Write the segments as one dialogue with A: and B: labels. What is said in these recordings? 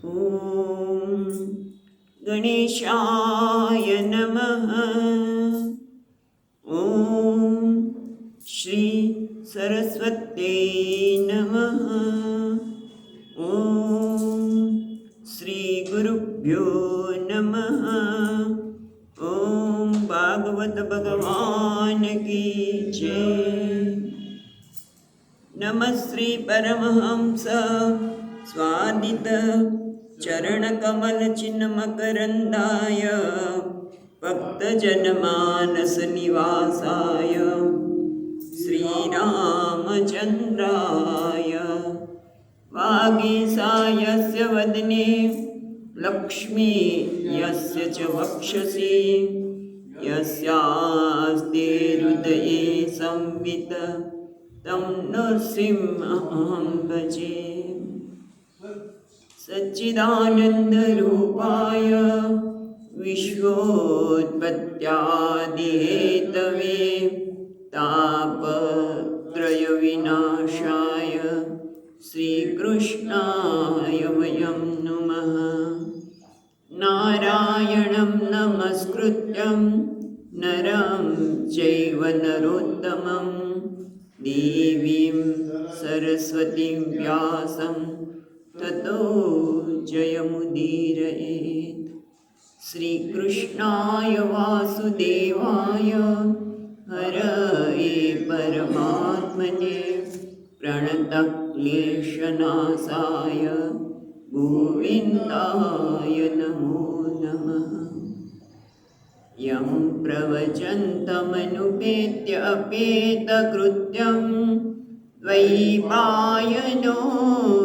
A: ॐ गणेशाय नमः। ॐ श्री सरस्वत्यै नमः। ॐ श्री गुरुभ्यो नमः। ॐ भागवत भगवान की जय। नमः श्री परमहंस स्वादित चरणकमल चिन्मकरन्दाय भक्तजनमानस निवासाय श्रीरामचन्द्राय वागीसायस्य वदने लक्ष्मी यस्य च वक्षसि यस्यास्ते हृदये संवित तं नृसिंहं भजे। सच्चिदानन्दरूपाय विश्वोत्पत्त्यादिहेतवे तापत्रयविनाशाय श्रीकृष्णाय वयं नुमः। नारायणं नमस्कृत्यं नरं चैव नरोत्तमं देवीं सरस्वतीं व्यासं ततो जयमुदीरयेत्। श्रीकृष्णाय वासुदेवाय हरये परमात्मने प्रणतक्लेशनाशाय गोविन्दाय नमो नमः। यं प्रवचन्तमनुपेत्य अपेतकृत्यं द्वैपायनो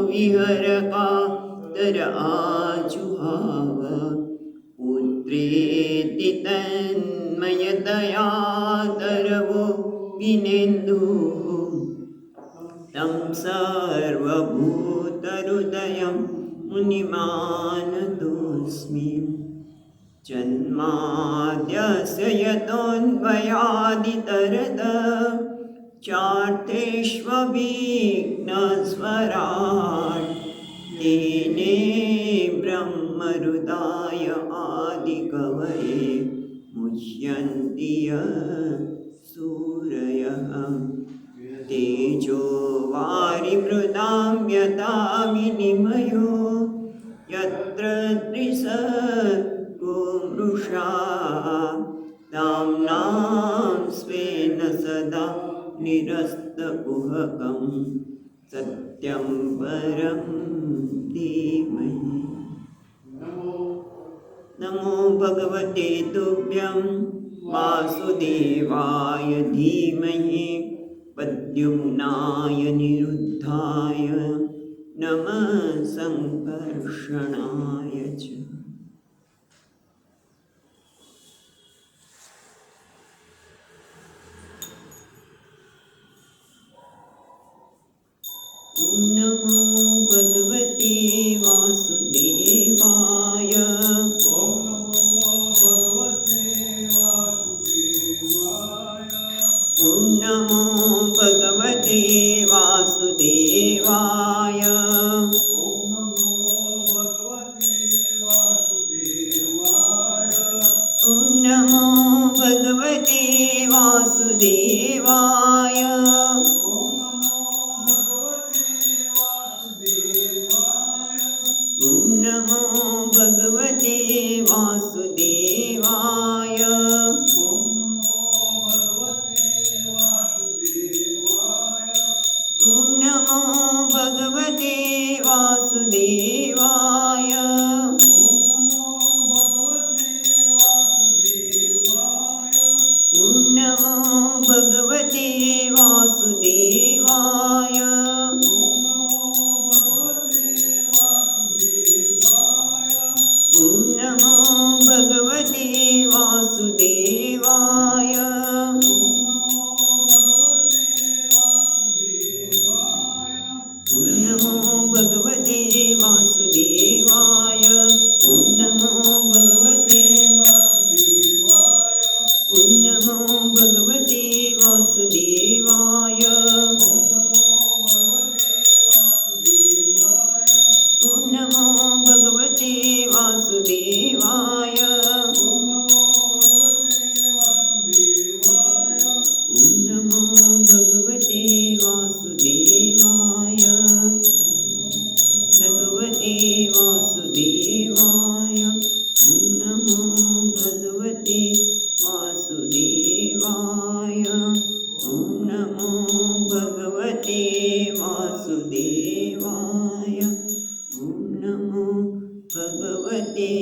A: विहरकातर आजुहाव पुत्रेति तन्मयतया तरवो विनेन्दुः तं सर्वभूतहृदयं मुनिमानतोऽस्मि। जन्माद्यस्य यतोऽन्वयादितरत चार्थेष्वभिघ्नस्वराट् तेने ब्रह्महृदाय आदिकवये मुह्यन्ति यः सूरयः। तेजो वारिमृदां यथा विनिमयो यत्र त्रिसर्गो मृषा ताम्नां स्वेन सदा निरस्तकुहकं सत्यं परं धीमहि। नमो भगवते तुभ्यं वासुदेवाय धीमहि प्रद्युम्नाय निरुद्धाय नमः संकर्षणाय च। ॐ नमो भगवते वासुदेवाय। ॐ नमो भगवते वासुदेवाय। ॐ नमो भगवते वासुदेवाय। ॐ नमो भगवते वासुदेवाय। ॐ नमो भगवते वासुदेवाय। ॐ नमो भगवते वासुदेवाय। ॐ नमो भगवते वासुदेवाय। ॐ नमो भगवते वासुदेवाय। વાસુદેવાય. ઓમ નમો ભગવતે વાસુદેવાય. ઓમ નમો ભગવતે વાસુદેવાય. ઓમ નમો ભગવતે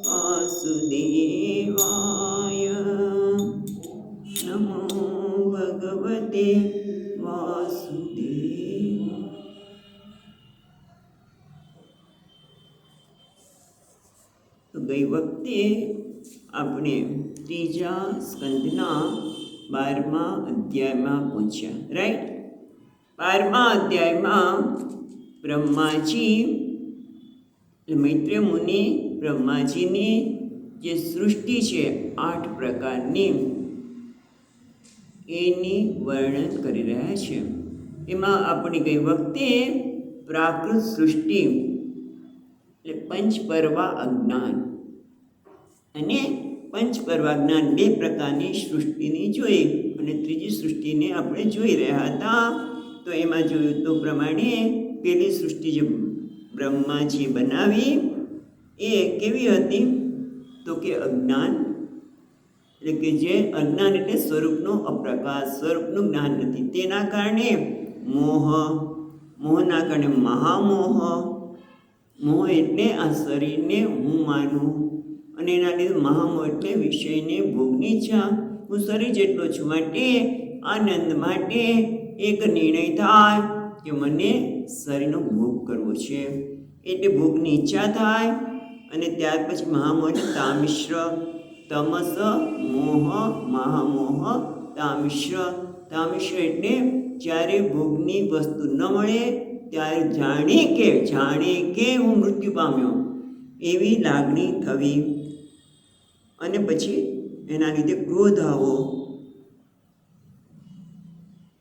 A: વાસુદેવાય. નમો ભગવતે વાસુદેવાય. તો ગઈ વખતે આપણે ત્રીજા સ્કંદના 12મા અધ્યાયમાં પહોંચ્યા, રાઈટ? 12મા અધ્યાયમાં બ્રહ્માજી મૈત્રેય મુનિ બ્રહ્માજીની જે સૃષ્ટિ છે 8 પ્રકારની, એની વર્ણન કરી રહ્યા છે. એમાં આપણે ગઈ વખતે પ્રાકૃત સૃષ્ટિ એટલે પંચપર્વા અજ્ઞાન અને પંચપર્વા જ્ઞાન 2 પ્રકારની સૃષ્ટિની જોઈ, અને ત્રીજી સૃષ્ટિને આપણે જોઈ રહ્યા હતા. તો એમાં જોયું તો પ્રમાણે પેલી સૃષ્ટિ જે બ્રહ્માજી બનાવી એ કેવી હતી? તો કે અજ્ઞાન, એટલે કે જે અજ્ઞાન એટલે સ્વરૂપનો અપ્રકાશ, સ્વરૂપનું જ્ઞાન નથી. તેના કારણે મોહના કારણે મહામોહ. મોહ એટલે આ શરીરને હું માનું, અને એના લીધે મહામોહ એટલે વિષયને ભોગની ઈચ્છા. હું શરીર જેટલો છું માટે આનંદ માટે એક નિર્ણય થાય કે મને શરીરનો ભોગ કરવો છે, એટલે ભોગની ઈચ્છા થાય. અને ત્યાર પછી મહામોહ એટલે તામિશ્ર, તમસ મોહ મહામોહ તામિશ્ર. તામિશ્ર એટલે જ્યારે ભોગની વસ્તુ ન મળે ત્યારે જાણે કે હું મૃત્યુ પામ્યો એવી લાગણી થવી. અને પછી એના લીધે ક્રોધ આવો.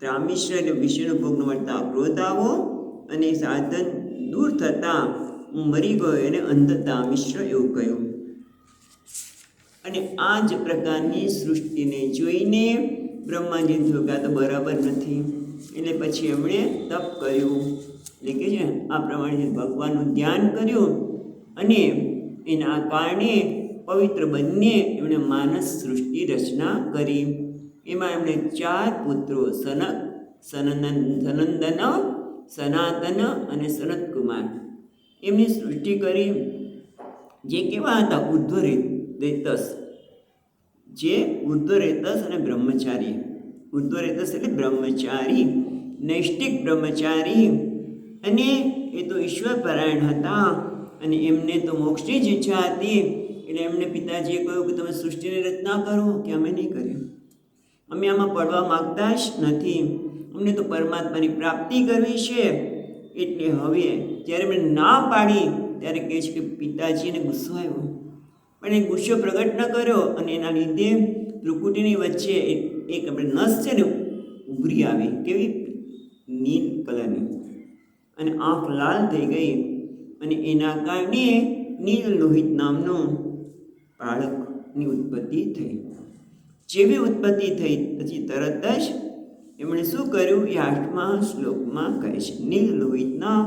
A: તામિશ્ર એટલે વિષયનો ભોગ ન મળતા ક્રોધ આવો, અને સાધન દૂર થતાં હું મરી ગયો એને અંધતામિશ્ર એવું કહ્યું. અને આ જ પ્રકારની સૃષ્ટિને જોઈને બ્રહ્માજી થયું કે આ તો બરાબર નથી. એટલે પછી એમણે તપ કર્યું, એટલે કે છે આ પ્રમાણે ભગવાનનું ધ્યાન કર્યું, અને એના કારણે પવિત્ર બંને એમણે માનસ સૃષ્ટિ રચના કરી. એમાં એમણે 4 પુત્રો સનંદન, સનાતન અને સનતકુમાર એમની સૃષ્ટિ કરી. જે કેવા હતા? ઉર્ધ્વરેતસ, જે ઉર્ધ્વરેતસ અને બ્રહ્મચારી. ઉર્ધ્વરેતસ એટલે બ્રહ્મચારી, નૈષ્ટિક બ્રહ્મચારી, અને એ તો ઈશ્વરપરાયણ હતા, અને એમને તો મોક્ષની જ ઈચ્છા હતી. એટલે એમને પિતાજીએ કહ્યું કે તમે સૃષ્ટિની રચના કરો, કે અમે નહીં કરીએ, અમે આમાં પડવા માગતા જ નથી, અમને તો પરમાત્માની પ્રાપ્તિ કરવી છે. એટલે હવે જ્યારે એમણે ના પાડી ત્યારે કહે છે કે પિતાજીને ગુસ્સો આવ્યો, પણ એ ગુસ્સો પ્રગટ ન કર્યો, અને એના લીધે ભ્રુકુટીની વચ્ચે એક આપણે નસ છે ને ઉભરી આવી, કેવી? નીલ કલરની, અને આંખ લાલ થઈ ગઈ, અને એના કારણે નીલ લોહિત નામનું બાળકની ઉત્પત્તિ થઈ. જેવી ઉત્પત્તિ થઈ પછી તરત જ એમણે શું કર્યું? એ 8મા શ્લોકમાં કહે છે. નીલ લોહિતના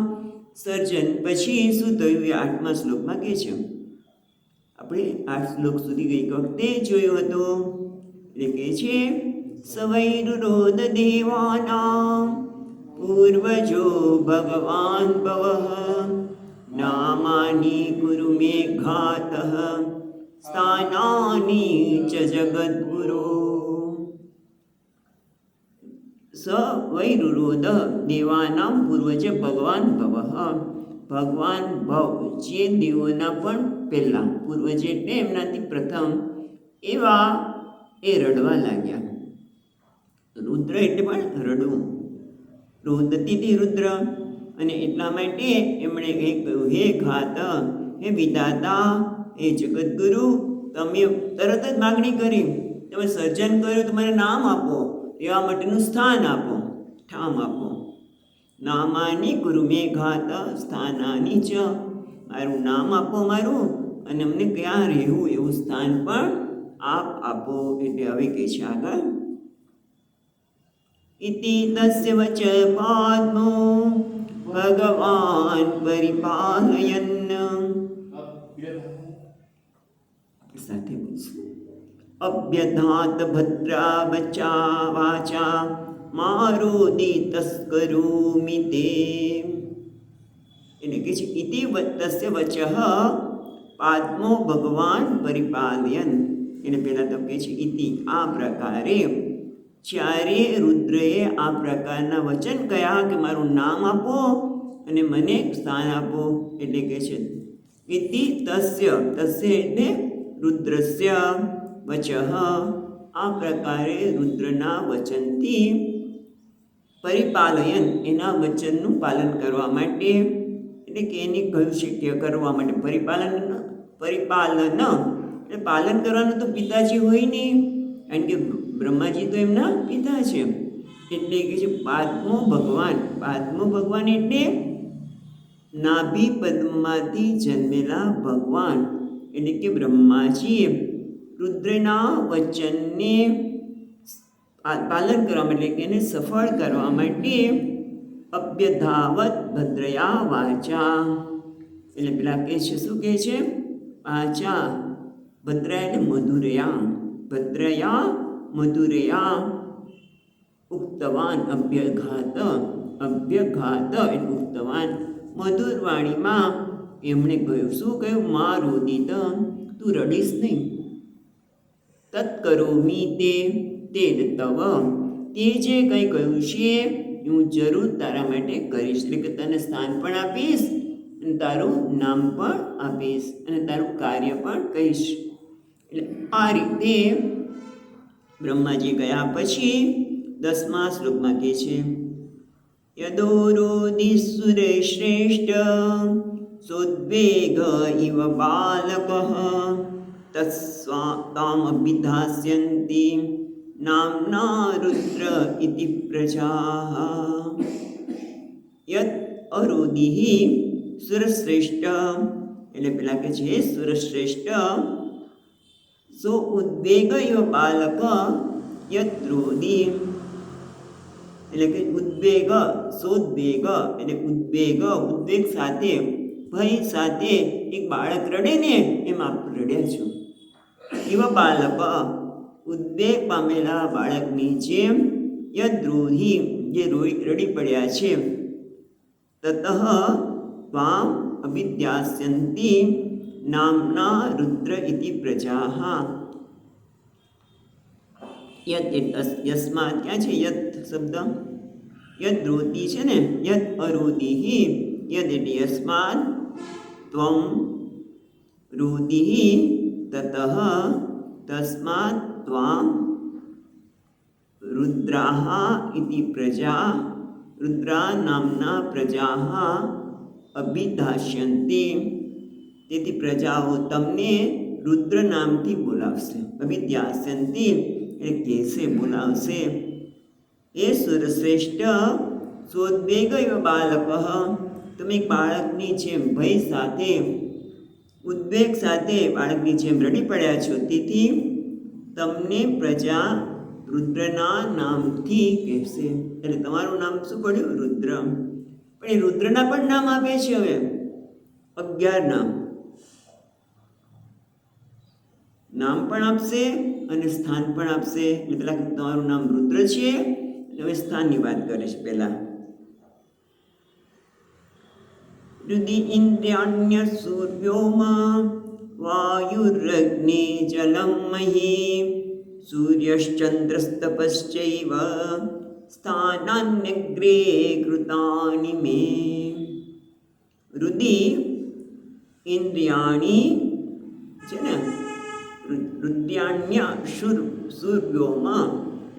A: સર્જન પછી શું થયું? એ 8મા શ્લોકમાં કહે છે. આપણે 8 શ્લોક સુધી ગઈ વખતે જોયું હતું. એટલે કહે છે સવૈરુરોધ દેવાનાં પૂર્વજો ભગવાન ભવઃ નામાની ગુરુ મે ઘાતઃ સ્થાનાની ચ જગદ્ગુરો. સવૈરુરોધ દેવાનાં પૂર્વજ ભગવાન ભવઃ, ભગવાન ભવ જે દેવોના પણ પહેલાં, પૂર્વજ એટલે એમનાથી પ્રથમ, એવા એ રડવા લાગ્યા. રુદ્ર એટલે પણ રડવું, રોદતીથી રુદ્ર. અને એટલા માટે એમણે કહ્યું હે ઘાત, હે વિધાતા, હે જગદગુરુ, તમે તરત જ માગણી કરી, તમે સર્જન કર્યું તો મને નામ આપો, એવા માટેનું સ્થાન આપો, ઠામ આપો. નામાની ગુરુ મે ઘાત સ્થાનાની ચ, મારું નામ આપો મારું, અને અમને ક્યાં રહેવું એવું સ્થાન પણ આપ આપો. એટલે હવે કહે છે આગળ ઇતિ તસ્ય વચ પાદ્મો ભગવાન પરિપાલયન. સાથે બોલશું. અભ્યધાત ભદ્રા બચા વાચા મારોદી તસ્કરોમિ તે. એટલે કે છે ઇતિ તસ્ય વચઃ પાદ્મો ભગવાન પરિપાલયન. એને પહેલાં તો કહે છે ઇતિ આ પ્રકારે. જ્યારે રુદ્રએ આ પ્રકારના વચન કહ્યા કે મારું નામ આપો અને મને સ્થાન આપો, એટલે કે છે ઇતિ તસ્ય એટલે રુદ્રસ્ય વચઃ આ પ્રકારે રુદ્રના વચનથી પરિપાલયન એના વચનનું પાલન કરવા માટે, એટલે કે એની કહ્યું છે કે કરવા માટે પરિપાલન એટલે પાલન કરવાનું તો પિતાજી હોય નહીં, કારણ કે બ્રહ્માજી તો એમના પિતા છે. એટલે કે છે પાદ્મો ભગવાન એટલે નાભી પદ્મમાંથી જન્મેલા ભગવાન, એટલે કે બ્રહ્માજીએ રુદ્રના વચનને પાલન કરવા માટે, એટલે કે એને સફળ કરવા માટે અભ્યધાવત ભદ્રયા વાચા. એટલે પેલા કહે છે શું કહે છે? વાચા ભદ્રયા એટલે મધુરયા, ભદ્રયા મધુરયા ઉક્તવાન અભ્યઘાત એટલે ઉક્તવાન મધુર વાણીમાં એમણે કહ્યું. શું કહ્યું? મા રોદિત તું રડીશ નહીં. તત્કરોમી તે તવ તે જે કંઈ કહ્યું છે હું જરૂર તારા માટે કરીશ. એટલે કે તને સ્થાન પણ આપીશ અને તારું નામ પણ આપીશ અને તારું કાર્ય પણ કહીશ. એટલે આ રીતે બ્રહ્માજી ગયા પછી 10મા શ્લોકમાં કહે છે યદોરોધિસુરે શ્રેષ્ઠ સોદ્વેગ ઇવ બાલકઃ તત્સ્વાતામભિધાસ્યન્તિ નામ્ના રુદ્ર ઇતિ પ્રજાઃ. યદ અરોધિઃ સુરશ્રેષ્ઠ એટલે પેલા કે છે સુરશ્રેષ્ઠ સો ઉદ્વેગ ઇવ બાલક યદ્રોધિ એટલે કે ઉદ્વેગ સોદ્વેગ એટલે ઉદ્વેગ સાથે ભય સાથે એક બાળક રડે ને એમ આપ રડ્યા છો. એવા બાલક ઉદ્વેગ પામેલા બાળકની જેમ યદ્રોહિ જે રડી પડ્યા છે. તતઃ ત્વામ અભિધ્યાસ્યન્તિ નામના રુદ્ર ઇતિ પ્રજાઃ. યદ યસ્માત ક્યાં છે યદ શબ્દ? યદ રોતિ છે ને, યદ અરોધિઃ યદ એટલે યસ્માત ત્વમ રોધિઃ તતઃ તસ્માત ત્વામ રુદ્રાઃ ઇતિ પ્રજા રુદ્રા નામના પ્રજાઃ અભિધાસ્યન્તિ. તેથી પ્રજાઓ તમને રુદ્ર નામથી બોલાવશે. અભિધ્યાસ્યન્તિ એટલે કહેશે, બોલાવશે. એ સુરશ્રેષ્ઠ સોદ્વેગ ઇવ બાલક તમે બાળકની જેમ ભય સાથે ઉદ્વેગ સાથે બાળકની જેમ રડી પડ્યા છો. તેથી તમને પ્રજા રુદ્રના નામથી કહેશે. એટલે તમારું નામ શું પડ્યું? રુદ્ર. પણ એ રુદ્રના પણ નામ આપે છે. હવે 11 નામ પણ આપશે અને સ્થાન પણ આપશે. એટલે પેલા તમારું નામ રુદ્ર છે. હવે સ્થાનની વાત કરે છે. પહેલા રુધિ ઇન્દ્રિયાણ્ય સૂર્યોમ વાયુરગ્નિ જલમ મહી સૂર્યશ્ચંદ્રસ્તપશ્ચૈવ સ્થાનાન્યગ્રે કૃતાનિ મે. રુધિ ઇન્દ્રિયાણી છે ને, રુદ્રાણ્ય સૂર્યોમાં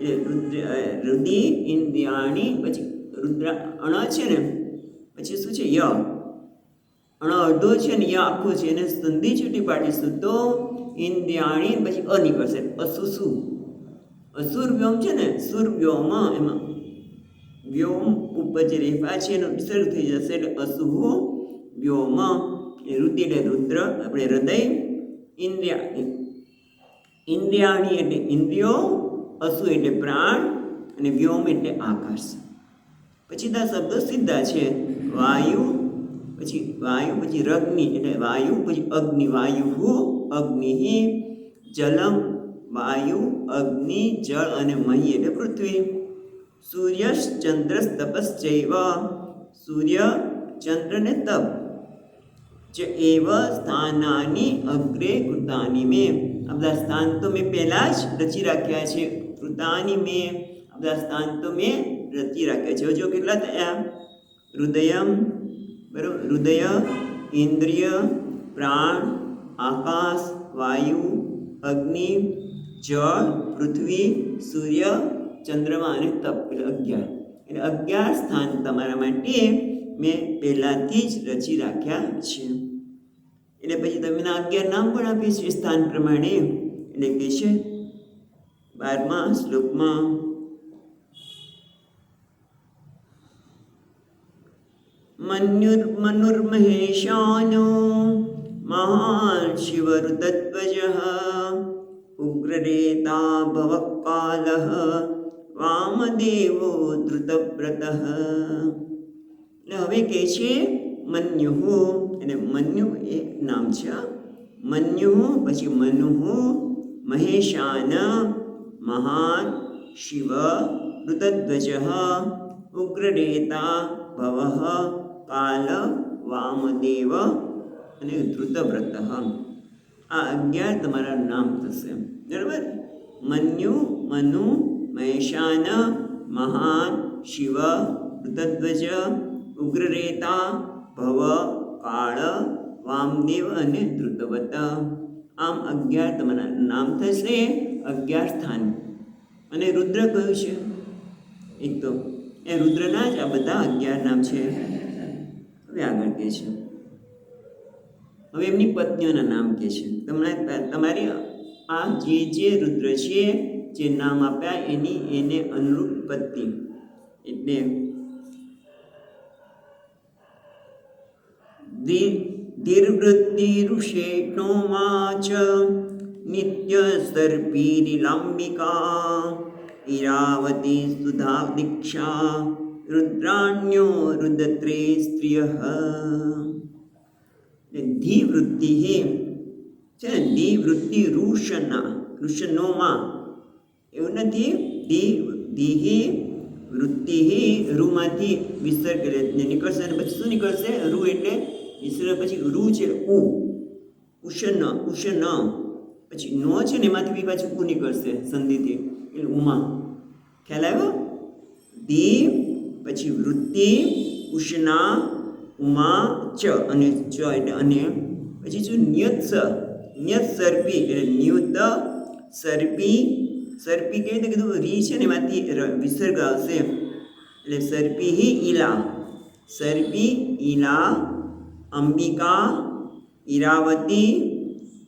A: એટલે રુધિ ઇન્દ્રિયાણી પછી રુદ્ર અણ છે ને, પછી શું છે? ય અણ અડધો છે ને, ય આખો છે. એને સંધિ છૂટી પાડીશું તો ઇન્દ્રિયાણી પછી અ નીકળશે. અસુસુ અસુરવ્યોમ છે ને, સુરવ્યોમ એમાં વ્યોમ ઉપર જે રેફા છે એનો વિસર્ગ થઈ જશે એટલે અસુહુ વ્યોમ. એ રુધિ એટલે રુદ્ર આપણે હૃદય, ઇન્દ્રિયાણી એટલે ઇન્દ્રિયો, અસુ એટલે પ્રાણ અને વ્યોમ એટલે આકાશ. પછી દા શબ્દો સીધા છે. વાયુ પછી રગ્નિ એટલે વાયુ, પછી અગ્નિ, વાયુ અગ્નિ, જલમ વાયુ અગ્નિ જળ અને મહી એટલે પૃથ્વી. સૂર્યશ્ચંદ્રસ તપશ્ચૈવ, સૂર્ય ચંદ્ર ને તપ. ચ એવ સ્થાનાની અગ્રે કૃતાની મેં, આ બધા સ્થાન તો મેં પહેલાં જ રચી રાખ્યા છે. કૃતાની મેં, આ બધા સ્થાન તો મેં રચી રાખ્યા છે. જો કેટલા થયા? હૃદયમ, બરાબર, હૃદય, ઇન્દ્રિય, પ્રાણ, આકાશ, વાયુ, અગ્નિ, જળ, પૃથ્વી, સૂર્ય, ચંદ્રમા અને તપ એટલે 11. એટલે 11 સ્થાન તમારા માટે મેં પહેલાંથી જ રચી રાખ્યા છે. એટલે પછી તમે 11 નામ પણ આપીએ છીએ સ્થાન પ્રમાણે. એટલે કે છે 12મા શ્લોકમાં, મનુર્મહેશાનો મહાન શિવરુતધ્વજ ઉગ્રરેતા ભવકાલ વામદેવો ધૃતવ્રત. એટલે હવે કહે છે મન્યુ, એટલે મન્યુ એક નામ છે. મન્યુ પછી મનુ, મહેશાન મહાન, શિવ, ઋતધ્વજ, ઉગ્રરેતા, ભવ, કાલ, વામદેવ અને ધૃતવ્રત. આ 11 તમારા નામ થશે, બરાબર. મન્યુ, મનુ, મહેશાન, મહાન, શિવ, ઋતધ્વજ, ઉગ્રરેતા, ભવ, કાળ, વામદેવ અને ધૃતવ્રત. આમ 11 તમારા નામ થશે, 11 સ્થાન. અને રુદ્ર કયું છે? એક તો એ રુદ્રના જ આ બધા 11 નામ છે. હવે આગળ કહે છે, હવે એમની પત્નીઓના નામ કહે છે. તમારી આ જે રુદ્ર છે, જે નામ આપ્યા એને અનુરૂપ પત્ની. એટલે ધીર્વૃત્તિ ઋષેણોમાચ નિત્ય સર્પીરિલાંબિકા ઈરાવતી સુધા દીક્ષા રુદ્રાણ્યો રુદ્રત્રે સ્ત્રિય. ધીવૃત્તિ છે ને, ધીવૃત્તિ ઋષનોમાં એવું નથી. ધીહી વૃત્તિ રૂમાંથી વિસર્ગ નીકળશે અને પછી શું નીકળશે? રૂ એટલે વિસર્ગ, પછી રૂ છે ઉ, ઉષન પછી નો છે ને એમાંથી બી પાછું ઉ નીકળશે સંધિથી, એટલે ઉમા. ખ્યાલ આવ્યો? ધી પછી વૃત્તિ, ઉષ્ણા, ઉમા, ચ અને ચ એટલે અને પછી શું? ન્યત સર્પી એટલે ન્યુત સર્પી. સર્પી કેવી રીતે કીધું? રી છે ને એમાંથી વિસર્ગ આવશે એટલે સર્પી ઈલા, સર્પી ઈલા, અંબિકા, ઈરાવતી,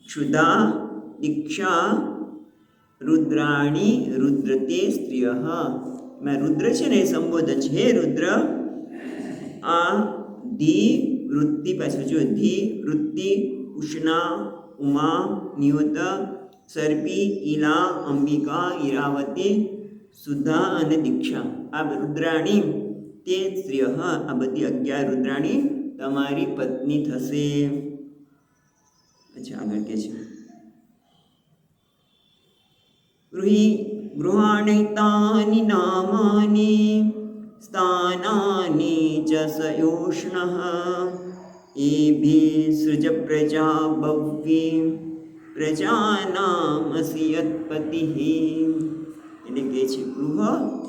A: ક્ષુધા, દીક્ષા, રુદ્રાણી રુદ્રતે સ્ત્રિય. રુદ્ર છે ને એ સંબોધન છે. હે રુદ્ર, આ ધી વૃત્તિ પાછળ જો ધી વૃત્તિ, ઉષ્ણા, ઉમા, નિયુત, સર્પી, ઈલા, અંબિકા, ઈરાવતી, સુધા અને દીક્ષા, આ રુદ્રાણી તે સ્ત્રીય. આ બધી 11 રુદ્રાણી તમારી પત્ની થશે. અચ્છા, આગળ કે છે ગૃહાણિતાની નામાની સ્થાનાની ચ સયોષ્ણઃ એભી સૃજ પ્રજા ભવ્યી પ્રજાનામસી યત્પતિઃ. એટલે કહે છે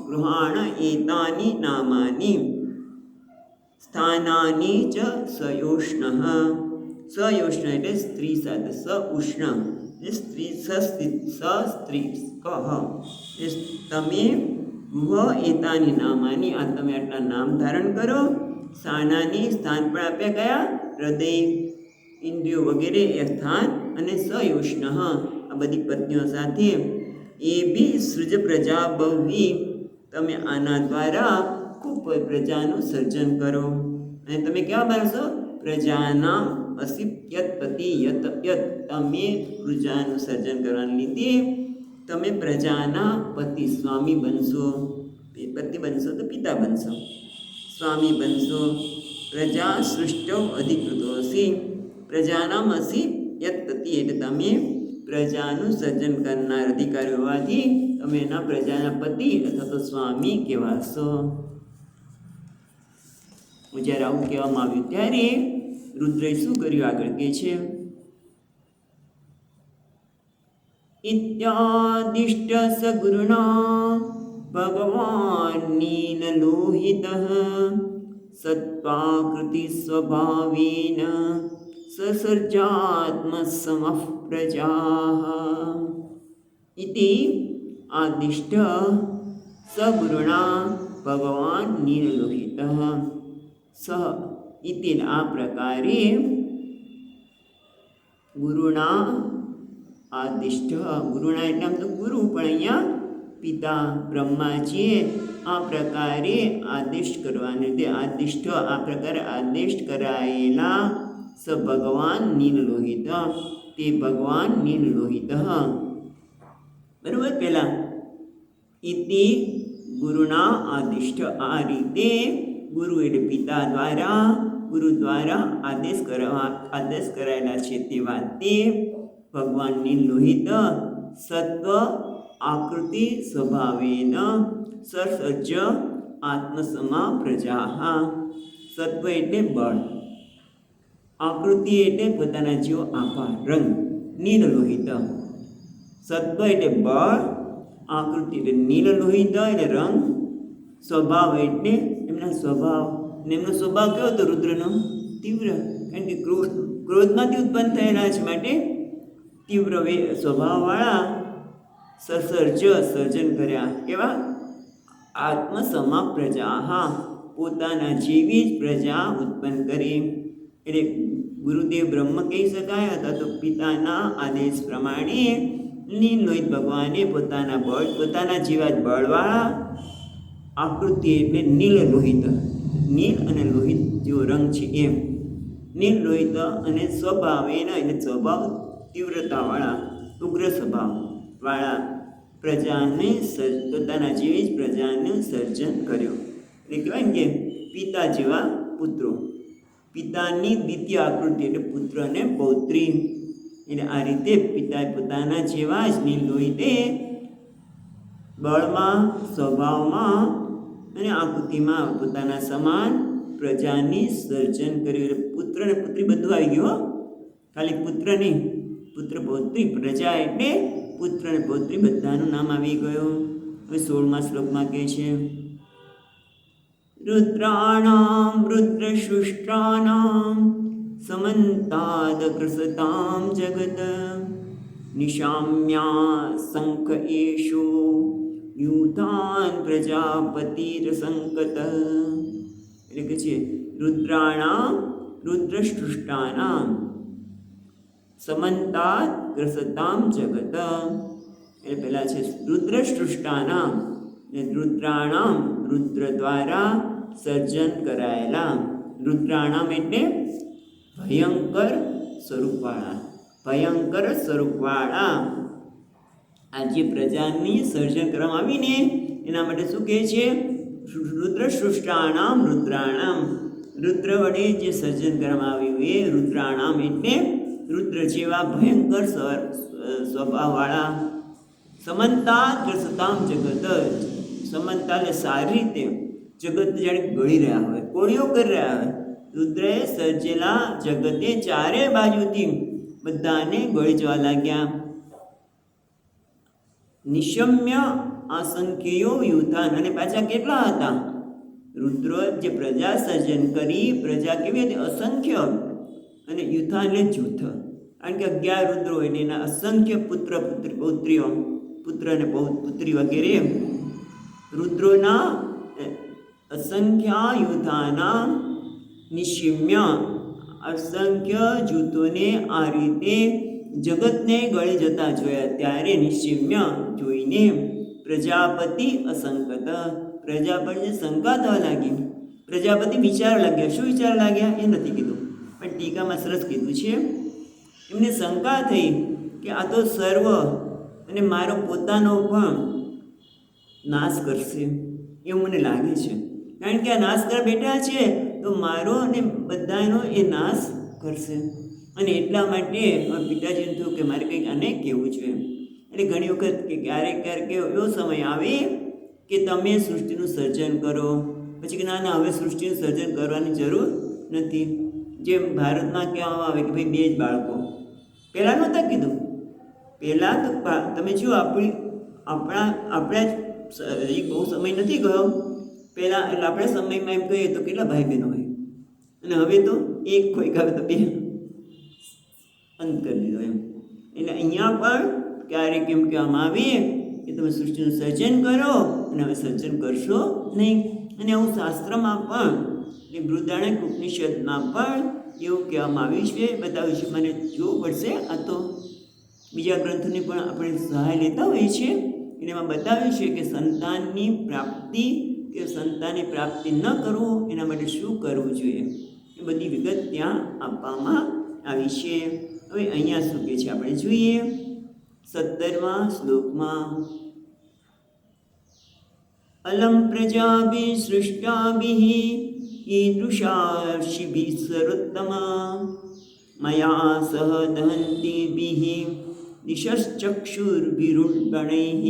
A: ગૃહાણ એતાની નામાની સ્થાનાની ચ સયોષ્ણઃ. સયોષ્ણ એટલે સ્ત્રી સાથે, સ ઉષ્ણ સ્ત્રી, સ્ત્રી કહ. તમે ગૃહ એતાની નામાની, આ તમે આટલા નામ ધારણ કરો. સ્થાનાની સ્થાન પણ આપ્યા ગયા, હૃદય, ઇન્દ્રિયો વગેરે એ સ્થાન. અને સયોષ્ણ આ બધી પત્નીઓ સાથે. એ બી સૃજ પ્રજા બહવી, તમે આના દ્વારા ખૂબ પ્રજાનું સર્જન કરો. અને તમે કેવા બનશો? પ્રજાના અસી યત્પતિ યત યત, તમે પ્રજાનું સર્જન કરવાને લીધે તમે પ્રજાના પતિ સ્વામી બનશો. પતિ બનશો તો પિતા બનશો, સ્વામી બનશો. પ્રજા સૃષ્ટૌ અધિકૃતોસી, પ્રજાનામ અસી યત્તતિ, એટલે તમે પ્રજાનું સર્જન કરનાર અધિકારી હોવાથી તમે એના પ્રજાના પતિ અથવા તો સ્વામી કહેવાશો. જ્યારે આવું કહેવામાં આવ્યું ત્યારે રુદ્રએ શું કર્યું આગળ કહે છે, ઇત્યાદિષ્ટ સગુરુણા ભગવાન નીલલોહિતઃ સત્વાકૃતિ સ્વભાવેન સસર્જાત્મસમઃ પ્રજાઃ. ઇતિ આદિષ્ટ સગુરુણા ભગવાન નીલલોહિતઃ સહ ઇતિ, આ પ્રકારે ગુરુના આદિષ્ટ, ગુરુના એટલે આમ તો ગુરુ પણ અહીંયા પિતા બ્રહ્માજીએ આ પ્રકારે આદેશ કરવાને, તે આદિષ્ટ આ પ્રકારે આદેશ કરાયેલા સ ભગવાન નીલલોહિત, તે ભગવાન નીલલોહિત. બરોબર, પહેલા ઇતિ ગુરુના આદિષ્ટ, આ રીતે ગુરુ એટલે પિતા દ્વારા, ગુરુ દ્વારા આદેશ કરાયેલા છે તેવા તે ભગવાન નીલલોહિત સત્વ આકૃતિ સ્વભાવેન સસર્જ આત્મસમા પ્રજા. સત્વ એટલે બળ, આકૃતિ એટલે પોતાના જેવો આકાર રંગ, નીલલોહિત સત્વ એટલે બળ, આકૃતિ એટલે નીલલોહિત એટલે રંગ, સ્વભાવ એટલે એમના સ્વભાવ. ને એમનો સ્વભાવ કેવો હતો રુદ્રનો? તીવ્ર, કારણ કે ક્રોધમાંથી ઉત્પન્ન થયેલા છે માટે તીવ્ર સ્વભાવવાળા. સસર્જ સર્જન કર્યા, કેવા? આત્મસમા પ્રજા, પોતાના જેવી જ પ્રજા ઉત્પન્ન કરી. એટલે ગુરુદેવ બ્રહ્મ કહી શકાય, અથવા તો પિતાના આદેશ પ્રમાણે નીલલોહિત ભગવાને પોતાના બળ, પોતાના જેવા જ બળવાળા, આકૃતિ એટલે નીલલોહિત, નીલ અને લોહિત જેવો રંગ છે એમ નીલલોહિત, અને સ્વભાવ એના એટલે સ્વભાવ તીવ્રતાવાળા, ઉગ્ર સ્વભાવવાળા પ્રજાને પોતાના જેવી જ પ્રજાનું સર્જન કર્યું. એટલે કહેવાય ને કે પિતા જેવા પુત્રો, પિતાની દ્વિતીય આકૃતિ એટલે પુત્ર અને પૌત્રી. એટલે આ રીતે પિતાએ પોતાના જેવા જ નીલલોહિતે બળમાં, સ્વભાવમાં અને આકૃતિમાં પોતાના સમાન પ્રજાની સર્જન કર્યું. એટલે પુત્ર અને પુત્રી બધું આવી ગયું, ખાલી પુત્ર નહીં, પુત્ર પૌત્રી, પ્રજા એટલે પુત્ર અને પૌત્રી બધાનું નામ આવી ગયું. હવે 16મા શ્લોકમાં કહે છે, રુદ્રાણામ રુદ્રશુષ્ટાનામ સમંતાદ કૃસતામ જગત નિશામ્યા શંખ એષુ યુથાન પ્રજાપતિર સંકત. એટલે કે છે રુદ્રાણામ રુદ્રશુષ્ટાનામ સમંતાદ ગ્રસતામ જગત. એટલે પહેલા છે રુદ્રસૃષ્ટાનામ, રુદ્રાણામ રુદ્ર દ્વારા સર્જન કરાયેલા. રુદ્રાણામ એટલે ભયંકર સ્વરૂપવાળા, ભયંકર સ્વરૂપવાળા. આ જે પ્રજાની સર્જન કરવામાં આવીને એના માટે શું કહે છે? રુદ્રસૃષ્ટાનામ રુદ્રાણામ, રુદ્ર વડે જે સર્જન કરવામાં આવ્યું એ રુદ્રાણામ એટલે રુદ્ર જેવા ભયંકર સ્વભાવવાળા. સમંતા ગ્રસતામ જગત, સમંતા એટલે સારી રીતે જગત જાણે ગળી રહ્યા હોય, કોળીઓ કરી રહ્યા હોય. રુદ્રએ સર્જેલા જગતે ચારે બાજુથી બધાને ગળી જવા લાગ્યા. નિશમ્ય અસંખ્યો યુથાન, અને પાછા કેટલા હતા? રુદ્ર જે પ્રજા સર્જન કરી, પ્રજા કેવી હતી? અસંખ્ય. અને યુથાન એટલે જૂથ, કારણ કે 11 રુદ્રો એટલે એના અસંખ્ય પુત્ર પૌત્રીઓ, પુત્ર અને પુત્રી વગેરે રુદ્રોના અસંખ્ય યુથાના નિશિમ્ય, અસંખ્ય જૂથોને આ રીતે જગતને ગળી જતા જોયા. ત્યારે નિશિમ્ય જોઈને પ્રજાપતિ અસંકત, પ્રજાપતિ શંકા થવા લાગી. પ્રજાપતિ વિચાર લાગ્યા. શું વિચાર લાગ્યા એ નથી કીધું, પણ ટીકામાં સરસ કીધું છે. એમને શંકા થઈ કે આ તો સર્વ અને મારો પોતાનો પણ નાશ કરશે એવું મને લાગે છે. કારણ કે આ નાશ કરવા બેઠા છે તો મારો અને બધાનો એ નાશ કરશે. અને એટલા માટે પિતાજીને થયું કે મારે કંઈક આને કહેવું જોઈએ. એટલે ઘણી વખત કે ક્યારેક એવો સમય આવે કે તમે સૃષ્ટિનું સર્જન કરો, પછી કે ના ના હવે સૃષ્ટિનું સર્જન કરવાની જરૂર નથી. જેમ ભારતમાં કહેવામાં આવે કે ભાઈ 2 જ બાળકો, પહેલાં નહોતા કીધું. પહેલાં તો તમે જુઓ આપણા જ બહુ સમય નથી ગયો પહેલાં, એટલે આપણા સમયમાં એમ કહીએ તો કેટલા ભાઈ બહેનો હોય, અને હવે તો એક કોઈ આવે તો 2 અંત કરી દીધો એમ. એટલે અહીંયા પણ ક્યારેક એમ કહેવામાં આવે કે તમે સૃષ્ટિનું સર્જન કરો અને હવે સર્જન કરશો નહીં. અને આવું શાસ્ત્રમાં પણ એ બૃહદારણ્યક ઉપનિષદમાં પણ એવું કહેવામાં આવ્યું છે, બતાવ્યું છે. મને જોવું પડશે, આ તો બીજા ગ્રંથોની પણ આપણે સહાય લેતા હોઈએ છીએ. એટલે એમાં બતાવ્યું છે કે સંતાનની પ્રાપ્તિ કે સંતાનની પ્રાપ્તિ ન કરવું એના માટે શું કરવું જોઈએ, એ બધી વિગત ત્યાં આપવામાં આવી છે. હવે અહીંયા શું કહે છે આપણે જોઈએ. 17મા શ્લોકમાં અલમ પ્રજાભિ સૃષ્ટાભિ ઈદૃશાર્ષિભિ સરોત્તમા મયા સહ દહંતિભિ દિશશ્ચક્ષુર્વિરુણગણૈઃ.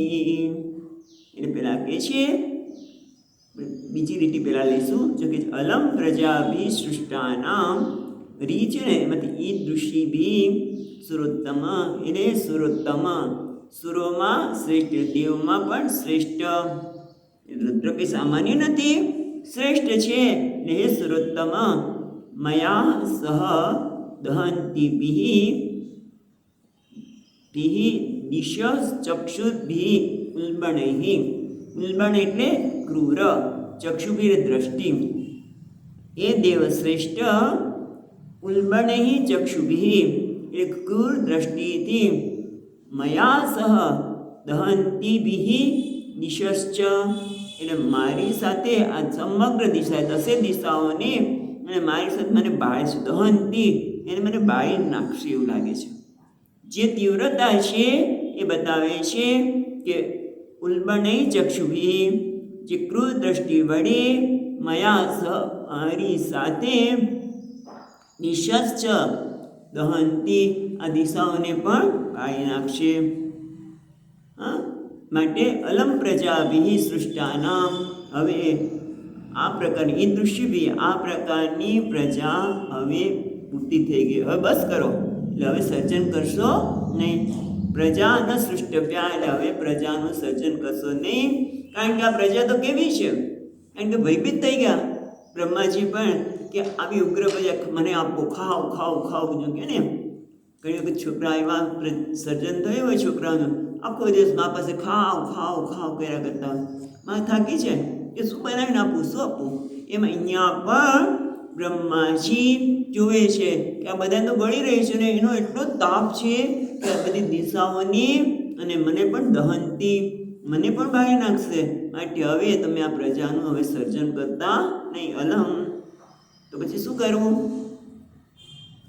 A: એટલે પહેલાં કહે છે, બીજી રીતે પહેલાં લઈશું. જો કે અલમ પ્રજાભિ સૃષ્ટાનામ, રી છે ને એમાંથી ઈદૃષિભિ સુરોત્તમ, એટલે સુરોત્તમ, સુરોમાં શ્રેષ્ઠ, દેવમાં પણ શ્રેષ્ઠ. રુદ્ર કંઈ સામાન્ય નથી, શ્રેષ્ઠ છે. ને હે સુરોત્તમ, મયા સહ દહંતિભિ દિશશ્ચક્ષુર્ભિ ઉલ્બણૈઃ. ઉલ્બણ એટલે ક્રૂર, ચક્ષુભિર દ્રષ્ટિ. એ દેવ શ્રેષ્ઠ ઉલ્બણૈઃ ચક્ષુભિ, એ ક્રૂર દ્રષ્ટિથી મયા સહ દહંતિભિ દિશશ્ચ, એટલે મારી સાથે આ સમગ્ર દિશા 10 દિશાઓને અને મારી સાથે મને બાળી છે. દહંતી એને મને બાળી નાખશે એવું લાગે છે. જે તીવ્રતા છે એ બતાવે છે કે ઉલ્બણૈઃ ચક્ષુભિ, જે ક્રૂર દ્રષ્ટિ વડે મયા સહ મારી સાથે દિશશ્ચ દહંતી, આ દિશાઓને પણ બાળી નાખશે. માટે અલમ પ્રજાભિ સૃષ્ટાનામ, હવે આ પ્રકારની ઈદૃષિભિ, આ પ્રકારની પ્રજા હવે પૂર્તિ થઈ ગઈ. હવે બસ કરો, એટલે હવે સર્જન કરશો નહીં. પ્રજા ન સૃષ્ટવ્યા, એટલે હવે પ્રજાનું સર્જન કરશો નહીં. કારણ કે આ પ્રજા તો કેવી છે, કારણ કે ભયભીત થઈ ગયા બ્રહ્માજી પણ કે આવી ઉગ્ર પ્રજા મને આપો, ખાઓ ખાઓ ખાઓ બધું કે ને. ઘણી વખત છોકરા એવા સર્જન થયું હોય છોકરાઓનું, આખો દિવસ મા પાસે ખાવ ખાવ ખાવ કર્યા કરતા હોય. માં થાકી છે કે શું બનાવીને આપું, શું આપું. એમ અહીંયા પણ બ્રહ્માજી જુએ છે કે આ બધા તો બળી રહી છે ને, એનો એટલો તાપ છે કે આ બધી દિશાઓની અને મને પણ દહનતી, મને પણ બાળી નાખશે. માટે હવે તમે આ પ્રજાનું હવે સર્જન કરતા નહીં. અલમ, તો પછી શું કરવું?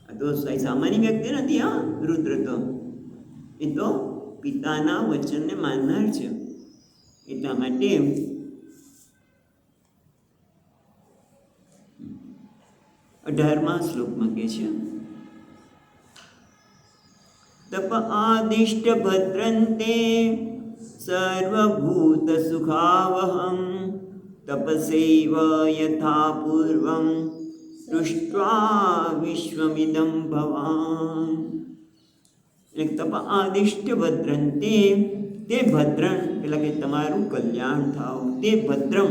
A: આ તો સામાન્ય વ્યક્તિ નથી. હા, રુદ્ર તો એ તો પિતાના વચનને માનનાર છે. એટલા માટે 18મા શ્લોકમાં કહે છે, તપ આદિષ્ટ ભદ્રંતે સર્વભૂત સુખાવહમ તપસૈવ યથા પૂર્વમ દૃષ્ટ્વા વિશ્વમિદં ભવાન. તપ આદિષ્ટ ભદ્રંતે, તે ભદ્રં પેલા કે તમારું કલ્યાણ થાવ. તે ભદ્રમ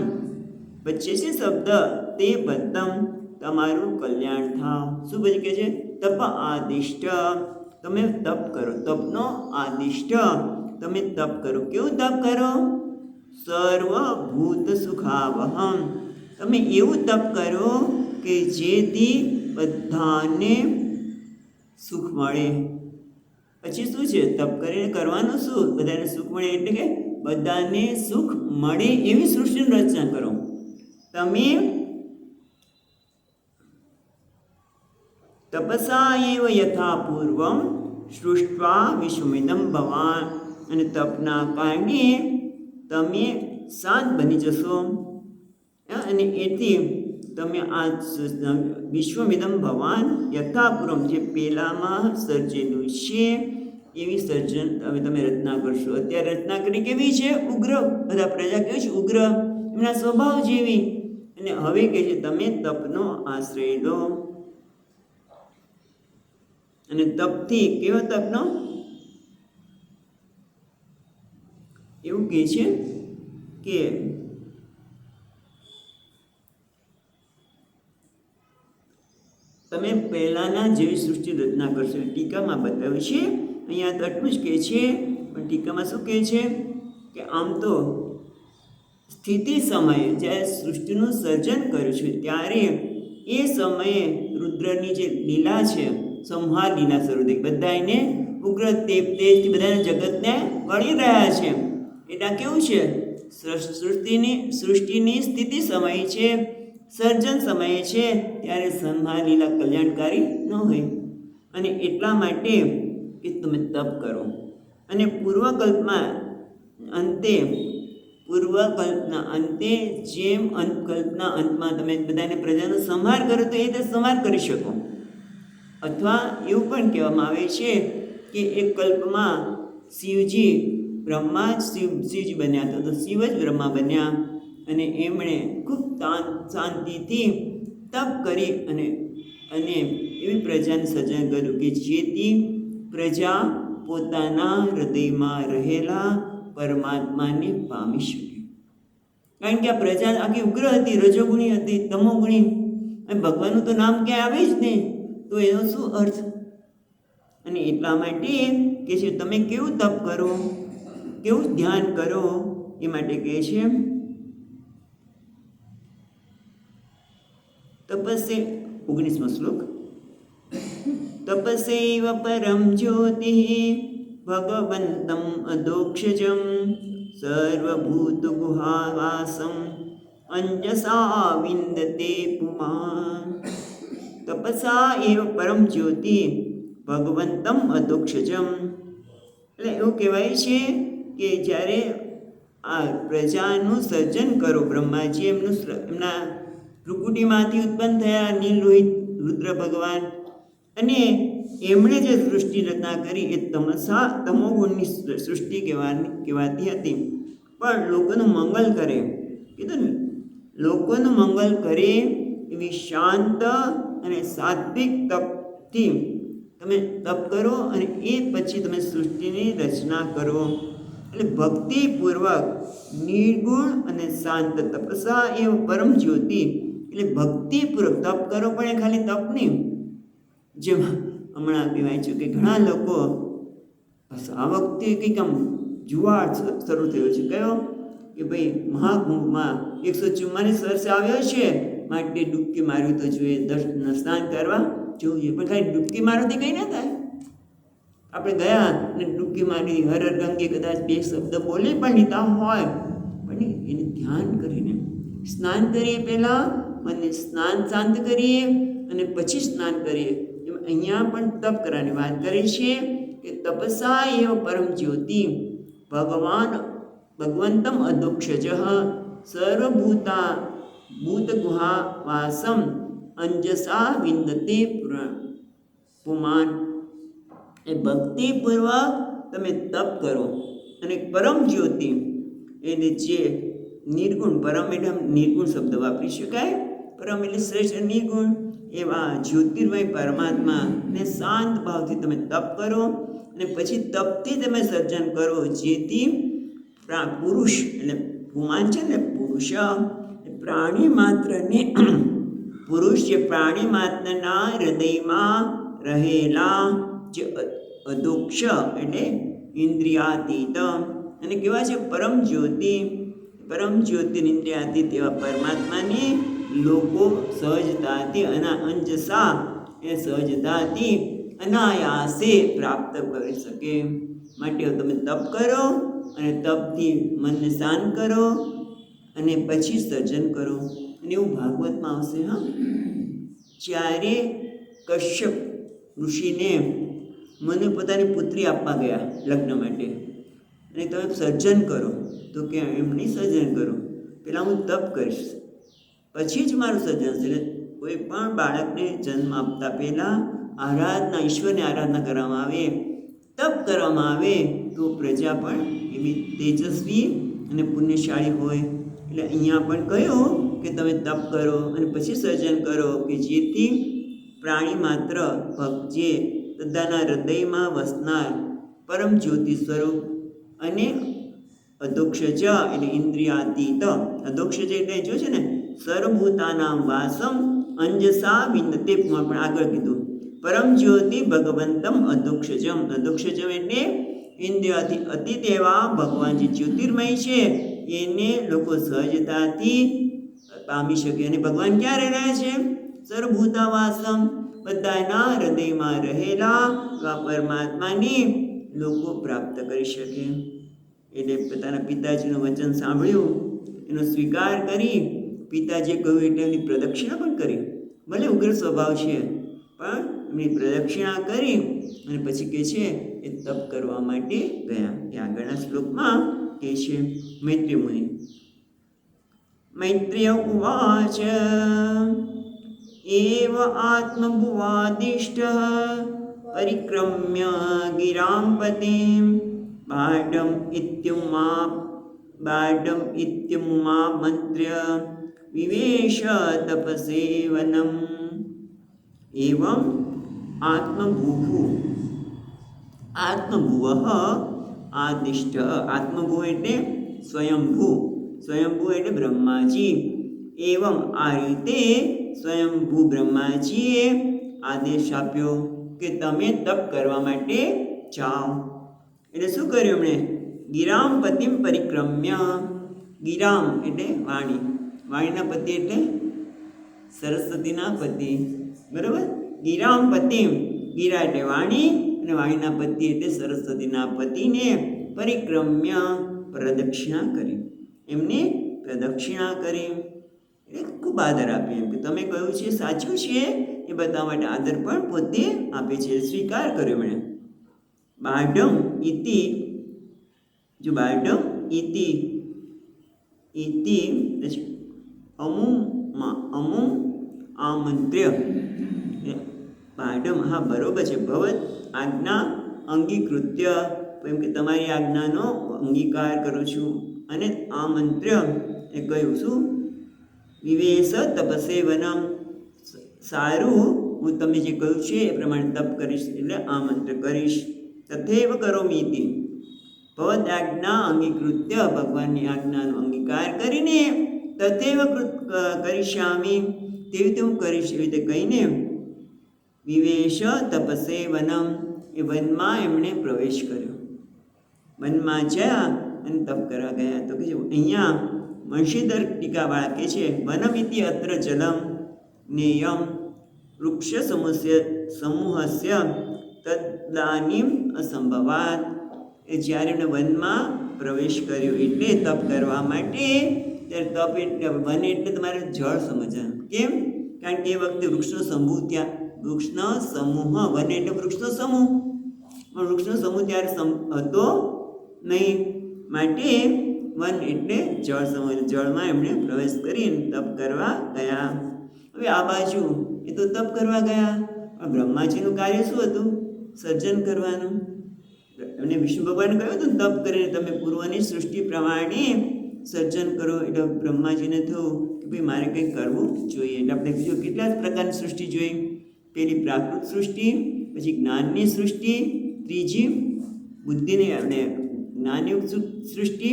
A: વચ્ચે છે શબ્દ, તે ભદ્રમ તમારું કલ્યાણ થાવ. શું પછી કહે છે? તપ આદિષ્ટ, તમે તપ કરો. તપનો આદિષ્ટ, તમે તપ કરો. કેવું તપ કરો? સર્વભૂત સુખાવહમ, તમે એવું તપ કરો કે જેથી બધાને સુખ મળે. પછી શું છે? તપ કરીને કરવાનું શું? બધાને સુખ મળે, એટલે કે બધાને સુખ મળે એવી સૃષ્ટિની રચના કરો. તમે તપસા એવ યથા પૂર્વમ સૃષ્ટ્વા વિશ્વમિદં ભવાન, અને તપના કારણે તમે શાંત બની જશો. અને એથી તમે આ વિશ્વમિદમ ભગવાન યથાપૂર્વમ જે પહેલામાં સર્જેલું છે એવી સર્જન હવે તમે રચના કરશો. અત્યારે રચના કરી કેવી છે? ઉગ્ર. બધા પ્રજા કેવી છે? ઉગ્ર, એમના સ્વભાવ જેવી. અને હવે કહે છે તમે તપનો આશ્રય લો. અને તપથી કેવો તપનો? એવું કહે છે કે તમે પહેલાના જેવી સૃષ્ટિ રચના કરશો. ટીકામાં બતાવ્યું છે, અહીંયા તો આટલું જ કહે છે, પણ ટીકામાં શું કહે છે કે આમ તો સ્થિતિ સમયે જ્યારે સૃષ્ટિનું સર્જન કર્યું છે ત્યારે એ સમયે રુદ્રની જે લીલા છે, સંહાર લીલા શરૂ થઈ. બધા એને ઉગ્ર તેજથી બધાને જગતને વળી રહ્યા છે. એટલે કેવું છે? સૃષ્ટિની સ્થિતિ સમય છે, સર્જન સમયે છે, ત્યારે સંહાર લીલા કલ્યાણકારી ન હોય. અને એટલા માટે કે તમે તપ કરો. અને પૂર્વકલ્પના અંતે જેમ કલ્પના અંતમાં તમે બધાને પ્રજાનો સંહાર કરો તો એ રીતે સંહાર કરી શકો. અથવા એવું પણ કહેવામાં આવે છે કે એક કલ્પમાં શિવજી બ્રહ્મા જ શિવજી બન્યા હતા, તો શિવ જ બ્રહ્મા બન્યા. અને એમણે ખૂબ શાંતિથી તપ કરી અને એવી પ્રજાનું સર્જન કર્યું કે જેથી પ્રજા પોતાના હૃદયમાં રહેલા પરમાત્માને પામી શકે. કારણ કે આ પ્રજા આખી ઉગ્ર હતી, રજોગુણી હતી, તમોગુણી. અને ભગવાનનું તો નામ ક્યાંય આવે જ નહીં, તો એનો શું અર્થ? અને એટલા માટે કે છે તમે કેવું તપ કરો, કેવું ધ્યાન કરો, એ માટે કહે છે તપસ્ય 19મો શ્લોક. તપસૈવ પરમ જ્યોતિ ભગવંતમ અદોક્ષજમ સર્વભૂતગુહાવાસમ અંજસા વિંદતે પુમાન. તપસા એવ પરમ જ્યોતિ ભગવંતમ અદોક્ષજમ. એટલે એવું કહેવાય છે કે જ્યારે આ પ્રજાનું સર્જન કરો, બ્રહ્માજી એમના ભ્રુકુટીમાંથી ઉત્પન્ન થયા નીલલોહિત રુદ્ર ભગવાન, અને એમણે જે સૃષ્ટિ રચના કરી એ તમોગુણની સૃષ્ટિ કહેવાતી હતી. પણ લોકોનું મંગળ કરે, કીધું ને, લોકોનું મંગળ કરે એવી શાંત અને સાત્વિક તપથી તમે તપ કરો અને એ પછી તમે સૃષ્ટિની રચના કરો. એટલે ભક્તિપૂર્વક નિર્ગુણ અને શાંત તપસા એ પરમ જ્યોતિ. એટલે ભક્તિપૂર્વક તપ કરો, પણ એ ખાલી તપ નહીં. જેમ હમણાં કહેવાય છે કે ઘણા લોકો આ વખતે કંઈક આમ જુવાળ શરૂ થયો છે. કયો? કે ભાઈ મહાકુંભમાં 144 વર્ષે આવ્યો છે માટે ડૂબકી મારવી તો જોઈએ, સ્નાન કરવા જોઈએ. પણ ખાલી ડૂબકી મારવાથી કંઈ ના થાય. આપણે ગયા અને ડૂબકી મારી, હર હર ગંગે કદાચ 2 શબ્દ બોલી પણ લીધા હોય, પણ એને ધ્યાન કરીને સ્નાન કરીએ. પહેલાં મને સ્નાન શાંત કરીએ અને પછી સ્નાન કરીએ. અહીંયા પણ તપ કરવાની વાત કરી છે કે તપસા એવ પરમ જ્યોતિ ભગવંતમ અદોક્ષજ સર્વભૂતગુહાવાસમ અંજસા વિંદતે પુમાન. એ ભક્તિપૂર્વક તમે તપ કરો અને પરમ જ્યોતિ એને જે નિર્ગુણ, પરમ એટલે નિર્ગુણ શબ્દ વાપરી શકાય, પરમ એટલે શ્રેષ્ઠ નિર્ગુણ એવા જ્યોતિર્મય પરમાત્માને શાંત ભાવથી તમે તપ કરો. અને પછી તપથી તમે સર્જન કરો, જેથી પુરુષ એટલે પુમાન છે ને, પુરુષ પ્રાણી માત્રને પુરુષ જે પ્રાણી માત્રના હૃદયમાં રહેલા જે અદોક્ષ એટલે ઇન્દ્રિયાતીત અને કેવા છે પરમ જ્યોતિ, પરમ જ્યોતિ ઇન્દ્રિયાતીત એવા પરમાત્માને લોકો સહજતાથી અંજસા એ સહજતાથી અનાયાસે પ્રાપ્ત કરી શકે. માટે તમે તપ કરો અને તપથી મનને શાંત કરો અને પછી સર્જન કરો. અને એવું ભાગવતમાં આવશે. હા, જ્યારે કશ્યપ ઋષિને મને પોતાની પુત્રી આપવા ગયા લગ્ન માટે, અને તમે સર્જન કરો, તો કે એમ નહીં સર્જન કરો, પહેલાં હું તપ કરીશ, પછી જ મારું સર્જન થશે. એટલે કોઈ પણ બાળકને જન્મ આપતા પહેલાં આરાધના, ઈશ્વરની આરાધના કરવામાં આવે, તપ કરવામાં આવે, તો પ્રજા પણ એવી તેજસ્વી અને પુણ્યશાળી હોય. એટલે અહીંયા પણ કહ્યું કે તમે તપ કરો અને પછી સર્જન કરો, કે જેથી પ્રાણી માત્ર જે બધાના હૃદયમાં વસનાર પરમ જ્યોતિ સ્વરૂપ અને અધોક્ષજ એટલે ઇન્દ્રિયાતીત, અધોક્ષજ એટલે જો છે ને સર્વભૂતાનામ વાસમ અંજસા વિંદતે, પણ આગળ કીધું પરમ જ્યોતિ ભગવંતમ અધોક્ષજમ. અધોક્ષજમ એટલે ઇન્દ્રિયાથી અતીત એવા ભગવાન જે જ્યોતિર્મય છે એને લોકો સહજતાથી પામી શકે. અને ભગવાન ક્યારે રહે છે? સર્વભૂતા વાસમ, બધાના હૃદયમાં રહેલા પરમાત્માને લોકો પ્રાપ્ત કરી શકે. એટલે પોતાના પિતાજીનું વચન સાંભળ્યું, એનો સ્વીકાર કરી, પિતાજીએ કહ્યું એટલે એમની પ્રદક્ષિણા પણ કરી. ભલે ઉગ્ર સ્વભાવ છે પણ એમની પ્રદક્ષિણા કરી અને પછી કહે છે એ તપ કરવા માટે ગયા. એ આગળના શ્લોકમાં કહે છે મૈત્રેય મુનિ. મૈત્રેય ઉવાચ એવ આત્મભુવાદિષ્ટઃ પરિક્રમ્ય ગિરાં પતિં બાઢમ ઇત્યમુમામંત્ર્ય વિવેશ તપસેવનમ. એવં આત્મભુવ આદિષ્ટ. આત્મભુવ એટલે સ્વયંભૂ, સ્વયંભૂ એટલે બ્રહ્માજી. એવં આ રીતે સ્વયંભૂ બ્રહ્માજીએ આદેશ આપ્યો કે તમે તપ કરવા માટે જાઓ. એટલે શું કર્યું એમણે? ગિરામ પતિમ પરિક્રમ્ય. ગિરામ એટલે વાણી, વાણીના પતિ એટલે સરસ્વતીના પતિ, બરાબર? ગિરામ પતિમ, ગિરા એટલે વાણી અને વાણીના પતિ એટલે સરસ્વતીના પતિને પરિક્રમ્ય પ્રદક્ષિણા કરી. એમને પ્રદક્ષિણા કરી એટલે ખૂબ આદર આપે. એમ કે તમે કહ્યું છે સાચું છે એ બતાવવા માટે આદર પણ પોતે આપે છે, સ્વીકાર કર્યો એમણે. બાઢમ ઇતિ, જો બાઢમ ઇતિ અમુમ આમંત્ર્ય. બાઢમ, હા બરોબર છે. ભવત આજ્ઞા અંગીકૃત્ય, એમ કે તમારી આજ્ઞાનો અંગીકાર કરું છું. અને આમંત્ર્ય એ કહ્યું શું? વિવેશ તપસેવનમ, સારું હું તમે જે કહ્યું છે એ પ્રમાણે તપ કરીશ, એટલે આમંત્ર કરીશ. તથૈવ કરોમિ ઇતિ, ભવત આજ્ઞા અંગીકૃત્ય, ભગવાનની આજ્ઞાનો અંગીકાર કરીને તથૈવ કરીષ્યામિ, તેવી રીતે હું કરીશ, એવી રીતે કહીને વિવેશ તપસેવનમ, એ વનમાં એમણે પ્રવેશ કર્યો. વનમાં જ્યાં અને તપ કરવા ગયા. તો કે અહીંયા વંશીધર ટીકાવાળા કહે છે વનમિતિ અત્ર જલમ નેયમ વૃક્ષ સમૂહસ્ય તદાનીમ અસંભવાત. એ જ્યારે એમણે વનમાં પ્રવેશ કર્યો એટલે તપ કરવા માટે, ત્યારે તપ એટલે વન એટલે તમારે જળ સમજવાનું. કેમ? કારણ કે એ વખતે વૃક્ષનો સમૂહ, ત્યાં વૃક્ષનો સમૂહ, વન એટલે વૃક્ષનો સમૂહ, પણ વૃક્ષનો સમૂહ ત્યારે હતો નહીં, માટે વન એટલે જળ સમૂહ, જળમાં એમણે પ્રવેશ કરી તપ કરવા ગયા. હવે આ બાજુ એ તો તપ કરવા ગયા, પણ બ્રહ્માજીનું કાર્ય શું હતું? સર્જન કરવાનું. એમને વિષ્ણુ ભગવાને કહ્યું હતું તપ કરીને તમે પૂર્વની સૃષ્ટિ પ્રમાણે સર્જન કરો. એટલે બ્રહ્માજીને થયું કે ભાઈ મારે કંઈક કરવું જોઈએ. એટલે આપણે બીજું કેટલા પ્રકારની સૃષ્ટિ જોઈ? પેલી પ્રાકૃત સૃષ્ટિ, પછી જ્ઞાનની સૃષ્ટિ, ત્રીજી બુદ્ધિની આપણે જ્ઞાનયુક્ત સૃષ્ટિ,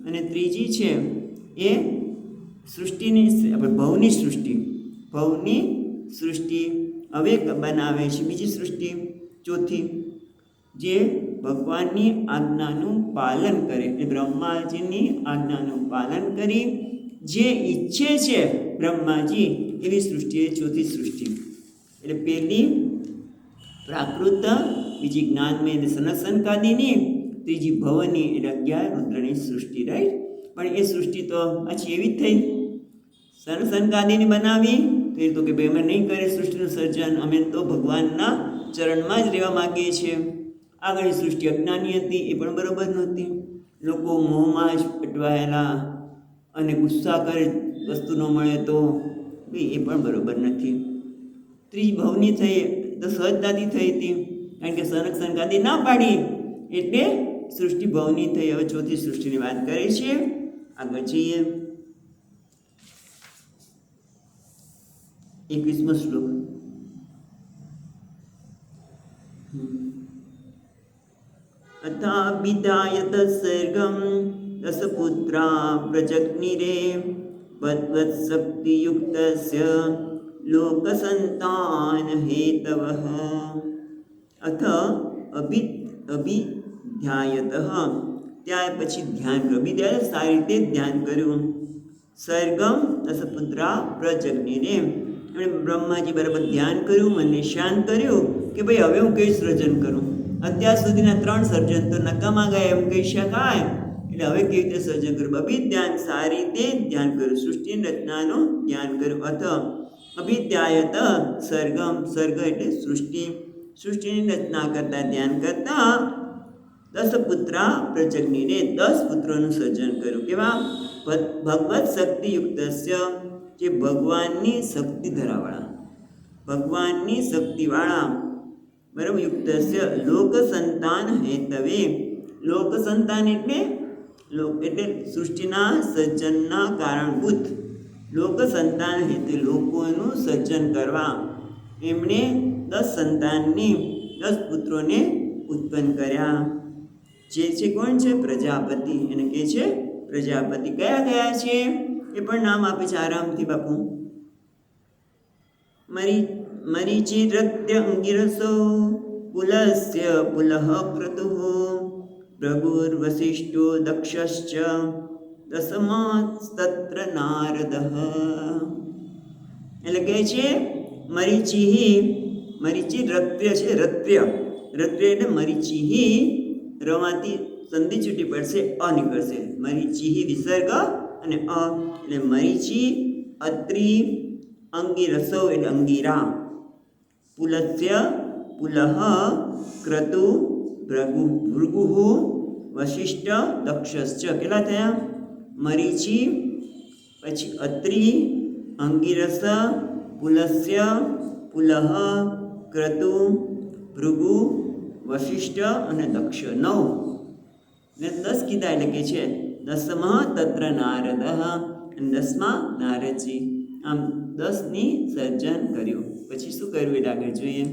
A: અને ત્રીજી છે એ સૃષ્ટિની આપણે ભવની સૃષ્ટિ. ભવની સૃષ્ટિ હવે બનાવે છે બીજી સૃષ્ટિ, ચોથી, જે ભગવાનની આજ્ઞાનું પાલન કરે, એ બ્રહ્માજીની આજ્ઞાનું પાલન કરી જે ઈચ્છે છે બ્રહ્માજી એવી સૃષ્ટિ એ ચોથી સૃષ્ટિ. એટલે પહેલી પ્રાકૃત, બીજી જ્ઞાનમય એટલે સનસનકાદીની, ત્રીજી ભવની એટલે 11 રુદ્રની સૃષ્ટિ. રાઈટ? પણ એ સૃષ્ટિ તો પાછી એવી જ થઈ. સનસનકાદીની બનાવી તો કે ભાઈ અમે નહીં કરીએ સૃષ્ટિનું સર્જન, અમે તો ભગવાનના ચરણમાં જ રહેવા માગીએ છીએ. આગળની સૃષ્ટિ અજ્ઞાની હતી, એ પણ બરોબર નહોતી. લોકો મોહમાં જ અટવાયેલા અને ગુસ્સા કરે વસ્તુ ન મળે તો ભાઈ એ પણ બરોબર નથી. ત્રિભવની થઈ તો સહજતાથી થઈ હતી, કારણ કે સનક સનકાદી ના પાડી એટલે સૃષ્ટિ ભવની થઈ. હવે ચોથી સૃષ્ટિની વાત કરે છે. આગળ જઈએ. 21મો શ્લોક. અથાભિધાયત સર્ગમ દસપુત્રા પ્રજગ્નિરે વદ્વત્શક્તિયુક્તસ્ય લોકસંતાન હેતવઃ. અથ અભિધ્યાયત, ત્યાર પછી ધ્યાન કર્યું. અભિધ્યાય સારી રીતે ધ્યાન કર્યું. સર્ગમ દસપુત્રા પ્રજગ્નિરે, એમણે બ્રહ્માજી બરાબર ધ્યાન કર્યું, મનને શાંત કર્યું કે ભાઈ હવે હું કઈ સર્જન કરું. અત્યાર સુધીના 3 સર્જન તો નકામા ગયા એમ કહી શકાય. એટલે હવે કેવી રીતે સર્જન કર્યું? અભિધ્યાન, સારી રીતે ધ્યાન કર્યું, સૃષ્ટિની રચનાનું ધ્યાન કર્યું. અથ અભિધ્યાયત સર્ગમ, સર્ગ એટલે સૃષ્ટિ, સૃષ્ટિની રચના કરતા ધ્યાન કરતા 10 પુત્રા પ્રજગ્નિરે, 10 પુત્રોનું સર્જન કર્યું. કેવા? ભગવત શક્તિયુક્તસ્ય, જે ભગવાનની શક્તિ ધરાવાળા, ભગવાનની શક્તિવાળા, બરાબર. યુક્તસ્ય લોક સંતાન હેતવે, લોક સંતાન એટલે સૃષ્ટિના સર્જનના કારણભૂત. લોક સંતાન હેતુ, લોકોનું સર્જન કરવા એમણે 10 સંતાનની, 10 પુત્રોને ઉત્પન્ન કર્યા. જે છે કોણ છે? પ્રજાપતિ. એને કહે છે પ્રજાપતિ. કયા કયા છે એ પણ નામ આપે છે આરામથી બાપુ. મરીચિરત્ય અંગિરસો પુલસ્ય પુલઃ ક્રતુઃ ભૃગુર્વસિષ્ઠો દક્ષશ્ચ દસમાસ્તત્ર નારદઃ. એટલે કહે છે મરીચિ, મરીચિ રત્ય છે, રત્ય, રત્ય એટલે મરીચિ. રમાંથી સંધિ છૂટી પડશે, અ નીકળશે. મરીચિ વિસર્ગ અને અ, એટલે મરીચિ, અત્રિ, અંગિરસો એટલે અંગીરા, પુલસ્ય પુલઃ, ક્રતુ ભૃગુઃ, વશિષ્ઠ દક્ષશ્ચ. કેટલા થયા? મરીચિ, પછી અત્રિ, અંગિરસ, પુલસ્ય, પુલઃ, ક્રતુ, ભૃગુ, વશિષ્ઠ અને દક્ષ. 9 ને 10 કીધા એટલે કે છે દસમઃ તત્ર નારદ, અને 10મા નારદજી. આમ 10ની સર્જન કર્યું. પછી શું કર્યું એટલે આગળ જોઈએ.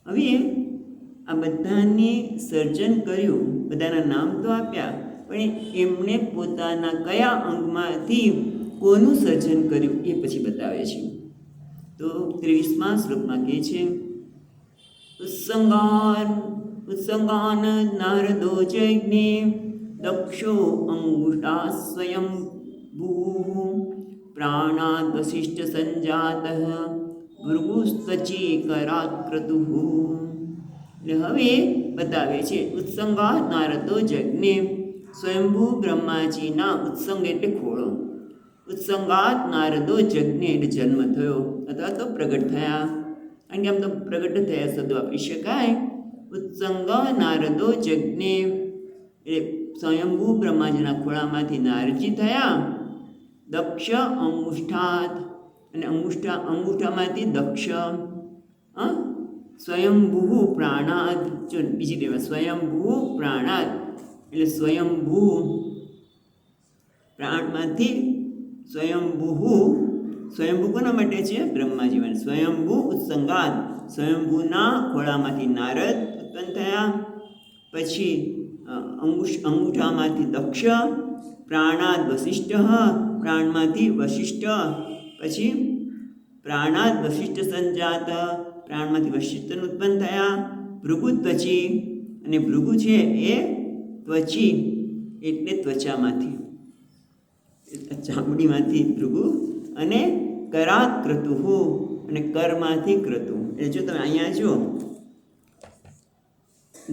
A: હવે આ બધાને સર્જન કર્યું, બધાના નામ તો આપ્યા, પણ એમણે પોતાના કયા અંગમાંથી કોનું સર્જન કર્યું એ પછી બતાવે છે. તો 23મા શ્લોકમાં કહે છે ઉત્સંગાન નારદો જૈગ્ને દક્ષો અંગુષ્ટા સ્વયં ભૂ પ્રાણાદ વસિષ્ઠ સંજાત ભૃગુસ્તચીકરાત ક્રતુઃ. એટલે હવે બતાવે છે ઉત્સંગા નારદો જૈગ્ને, સ્વયંભૂ બ્રહ્માજીના ઉત્સંગ એટલે ખોળો. ઉત્સંગાત નારદો જગ્ને એટલે જન્મ થયો અથવા તો પ્રગટ થયા. કારણ કે આમ તો પ્રગટ થયા શબ્દ વાપરી શકાય. ઉત્સંગ નારદો જગ્ને એટલે સ્વયંભૂ બ્રહ્માજીના ખોળામાંથી નારદજી થયા. દક્ષ અંગુષ્ઠાત, અને અંગૂઠામાંથી દક્ષ. સ્વયંભૂ પ્રાણાદ, જો બીજી કહેવાય સ્વયંભૂ પ્રાણાદ એટલે સ્વયંભૂ પ્રાણમાંથી સ્વયંભૂ. સ્વયંભૂ કોના માટે છે? બ્રહ્માજી માટે. સ્વયંભૂ ઉત્સંગાત, સ્વયંભૂના ખોળામાંથી નારદ ઉત્પન્ન થયા. પછી અંગૂઠામાંથી દક્ષ, પ્રાણાદ વસિષ્ઠ, પ્રાણમાંથી વશિષ્ઠ. પછી પ્રાણાદ વશિષ્ઠ સંજાત, પ્રાણમાંથી વશિષ્ઠ ઉત્પન્ન થયા. ભૃગુ ત્વચી, અને ભૃગુ છે એ ત્વચી એટલે ત્વચામાંથી, ચામડીમાંથી ભૃગુ. અને કરાત ક્રતુઃ, અને કરમાંથી ક્રતુ. એટલે જો તમે અહીંયા જુઓ,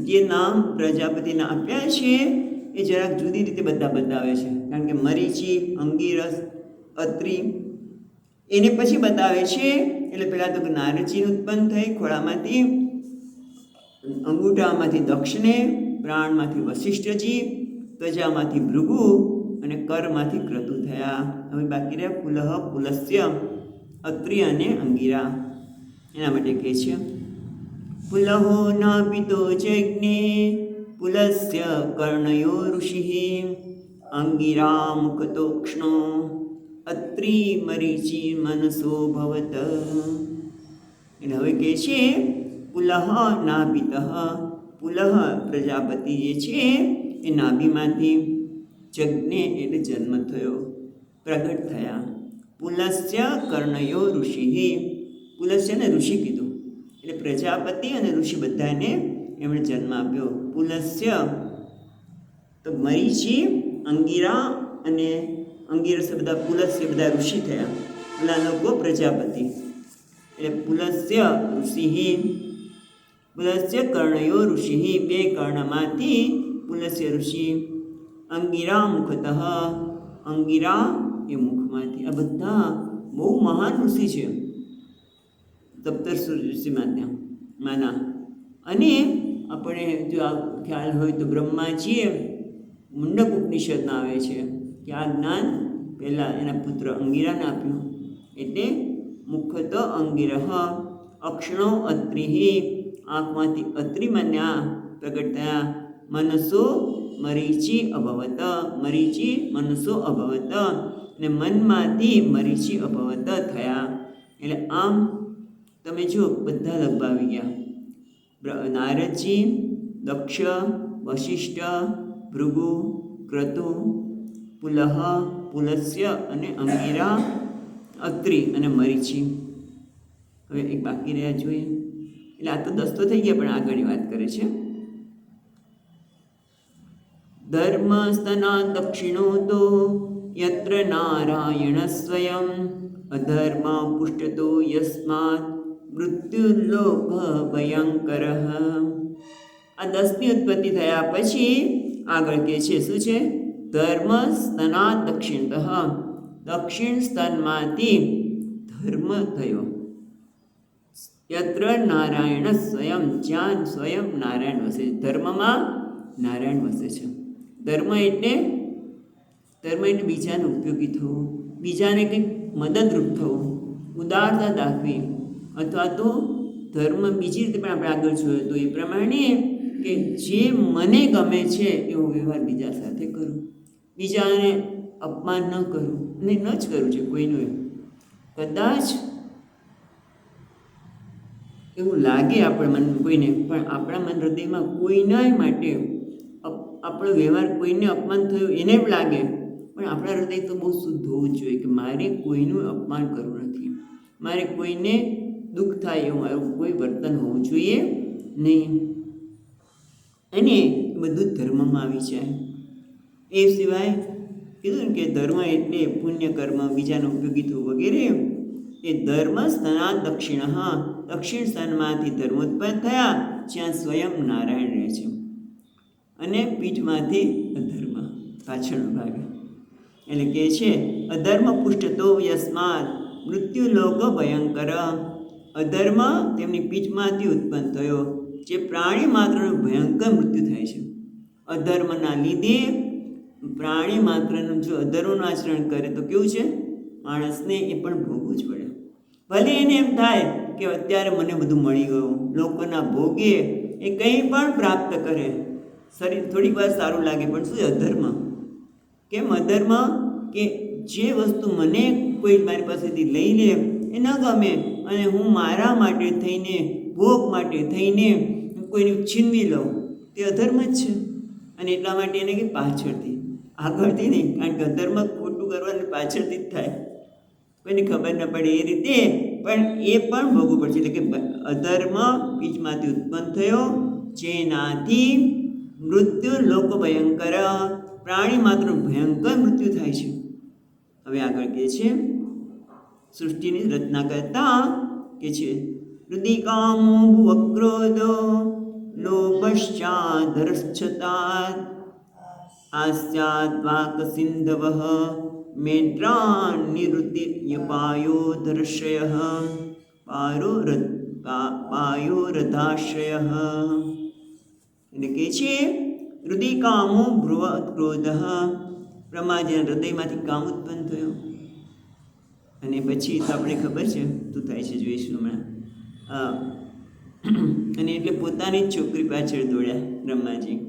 A: જે નામ પ્રજાપતિના આપ્યા છે એ જરાક જુદી રીતે બધા બતાવે છે. કારણ કે મરીચી, અંગિરસ, અત્રિ એને પછી બતાવે છે. એટલે પહેલાં તો નારદજી ઉત્પન્ન થઈ ખોળામાંથી, અંગૂઠામાંથી દક્ષને, પ્રાણમાંથી વશિષ્ઠજી, ત્વચામાંથી ભૃગુ અને કરમાંથી ક્રતુ થયા. હવે બાકી રહ્યા પુલહ, પુલસ્ય, અત્રિ અને અંગિરા. એના માટે કહે છે પુલહો નાપિતો જજ્ઞે પુલસ્ય કર્ણયો ઋષિ અંગિરા મુખતોક્ષ્ણો અત્રિ મરીચી મનસો ભવત. એટલે હવે કહે છે પુલહ નાભિત, પુલહ પ્રજાપતિ જે છે એ નાભીમાંથી, જજ્ઞે એટલે જન્મ થયો, પ્રગટ થયા. પુલસ્ય કર્ણયો ઋષિ, પુલસ્યને ઋષિ કીધું એટલે પ્રજાપતિ અને ઋષિ બધાને એમણે જન્મ આપ્યો. પુલસ્ય તો મરીચી, અંગિરા અને અંગિરસ બધા પુલસ્ય બધા ઋષિ થયા. પેલા લોકો પ્રજાપતિ એટલે પુલસ્ય ઋષિ, પુલસ્ય કર્ણયો ઋષિ, બે કર્ણમાંથી પુલસ્ય ઋષિ. અંગિરા મુખતઃ, અંગિરા એ મુખમાંથી. આ બધા બહુ મહાન ઋષિ છે, સપ્તર્ષિ ઋષિમાના. અને આપણે જો આ ખ્યાલ હોય તો બ્રહ્માજીએ મુંડક ઉપનિષદમાં આવે છે કે આ જ્ઞાન પહેલાં એના પુત્ર અંગિરાને આપ્યું. એટલે મુખત અંગિરઃ અક્ષણો અત્રિ, આંખમાંથી અત્રિ મન્યા પ્રગટ થયા. મનસો મરીચી અભવત, મરીચી મનસો અભવત, અને મનમાંથી મરીચી અભવત થયા. એટલે આમ તમે જો બધા લગભગ આવી ગયા. નારદજી, દક્ષ, વશિષ્ઠ, ભૃગુ, ક્રતુ, પુલહ, પુલસ્ય અને અંગિરા, અત્રિ અને મરીચી. હવે એક બાકી રહ્યા જોઈએ. એટલે આ તો 10 તો થઈ ગયા, પણ આગળની વાત કરે છે. ધર્મ સ્તના દક્ષિણો તો યત્ર નારાયણ સ્વયં અધર્મ પુષ્ટતો યસ્માત મૃત્યુલોક ભયંકર. આ 10ની ઉત્પત્તિ થયા પછી આગળ કહે છે શું છે? ધર્મ સ્તના દક્ષિણતઃ, દક્ષિણ સ્તનમાંથી ધર્મ થયો. યત્ર નારાયણ સ્વયં, જ્યાં સ્વયં નારાયણ વસે છે. ધર્મમાં નારાયણ વસે છે. ધર્મ એટલે બીજાને ઉપયોગી થવું, બીજાને કંઈક મદદરૂપ થવું, ઉદારતા દાખવી, અથવા તો ધર્મ બીજી રીતે પણ આપણે આગળ જોયું તો એ પ્રમાણે કે જે મને ગમે છે એવો વ્યવહાર બીજા સાથે કરું, બીજાને અપમાન ન કરું, અને ન જ કરવું છે કોઈનું. કદાચ એવું લાગે આપણે મન કોઈને, પણ આપણા મન હૃદયમાં કોઈના માટે આપણો વ્યવહાર, કોઈને અપમાન થયું એને જ લાગે, પણ આપણા હૃદય તો બહુ શુદ્ધ હોવું જોઈએ કે મારે કોઈનું અપમાન કરવું નથી, મારે કોઈને દુઃખ થાય એવું મારું કોઈ વર્તન હોવું જોઈએ નહીં. અને બધું જ ધર્મમાં આવી જાય. એ સિવાય કીધું ને કે ધર્મ એટલે પુણ્ય કર્મ, બીજાને ઉપયોગી થવું વગેરે. એ ધર્મ સ્તના દક્ષિણ, દક્ષિણ સ્થાનમાંથી ધર્મ ઉત્પન્ન થયા જ્યાં સ્વયં નારાયણ રહે છે. અને પીઠમાંથી અધર્મ, પાછળનો ભાગ. એટલે કહે છે અધર્મ પુષ્ટતો યસ્માત મૃત્યુલોક ભયંકર. અધર્મ તેમની પીઠમાંથી ઉત્પન્ન થયો, જે પ્રાણી માત્રનું ભયંકર મૃત્યુ થાય છે. અધર્મના લીધે પ્રાણી માત્રનું જો અધર્મનું આચરણ કરે તો કેવું છે? માણસને એ પણ ભોગવું જ પડે. ભલે એને એમ થાય કે અત્યારે મને બધું મળી ગયું, લોકોના ભોગે એ કંઈ પણ પ્રાપ્ત કરે, શરીર થોડીક વાર સારું લાગે, પણ શું અધર્મ? કેમ અધર્મ? કે જે વસ્તુ મને કોઈ મારી પાસેથી લઈ લે એ ન ગમે, અને હું મારા માટે થઈને, ભોગ માટે થઈને કોઈને છીનવી લઉં, તે અધર્મ જ છે. અને એટલા માટે એને કે પાછળથી, આગળથી નહીં, કારણ કે અધર્મ ખોટું કરવાનું પાછળથી જ થાય, કોઈને ખબર ન પડે એ રીતે, પણ એ પણ ભોગવું પડશે. એટલે કે અધર્મ બીજમાંથી ઉત્પન્ન થયો, જેનાથી મૃત્યુ લોક ભયંકર, પ્રાણી માત્ર ભયંકર મૃત્યુ થાય છે. હવે આગળ કહે છે સૃષ્ટિની રચના કરતા કે છે હૃદિકામો ભુવક્રોધો લોભશ્ચાધરશ્ચતાत् આસ્યાદ્વાક સિંધવઃ મેટ્રાન્નિરુતિયપાયો દર્શયઃ પારો પાયોરધાશ્રય. એટલે કે છે હૃદય કામો ભ્રુવ ક્રોધ. બ્રહ્માજીના હૃદયમાંથી કામ ઉત્પન્ન થયો. અને પછી તો આપણે ખબર છે શું થાય છે, જોઈશું હમણાં. અને એટલે પોતાની જ છોકરી પાછળ દોડ્યા બ્રહ્માજી.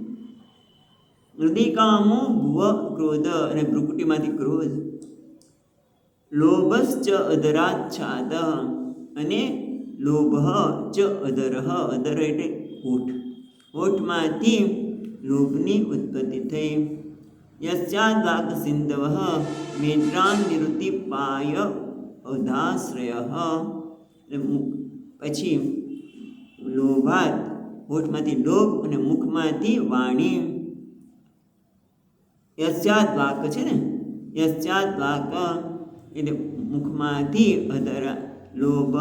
A: હૃદય કામો ભુવ ક્રોધ, અને ભ્રુકુટીમાંથી ક્રોધ. લોભશ્ચ અધરાચ્છાદ, અને લોભ ચ અધરહ. અધર એટલે હોઠ. હોઠમાંથી લોભની ઉત્પત્તિ થઈ. યસ્યાદ્વાક સિંધવ મેત્રાન નિવૃત્તિ પાય અધાશ્રય. પછી લોભાત, હોઠમાંથી લોભ અને મુખમાંથી વાણી. યસ્યાદ્વાક છે ને, યસ્યાદ્વાક એટલે મુખમાંથી અધરા. લોભ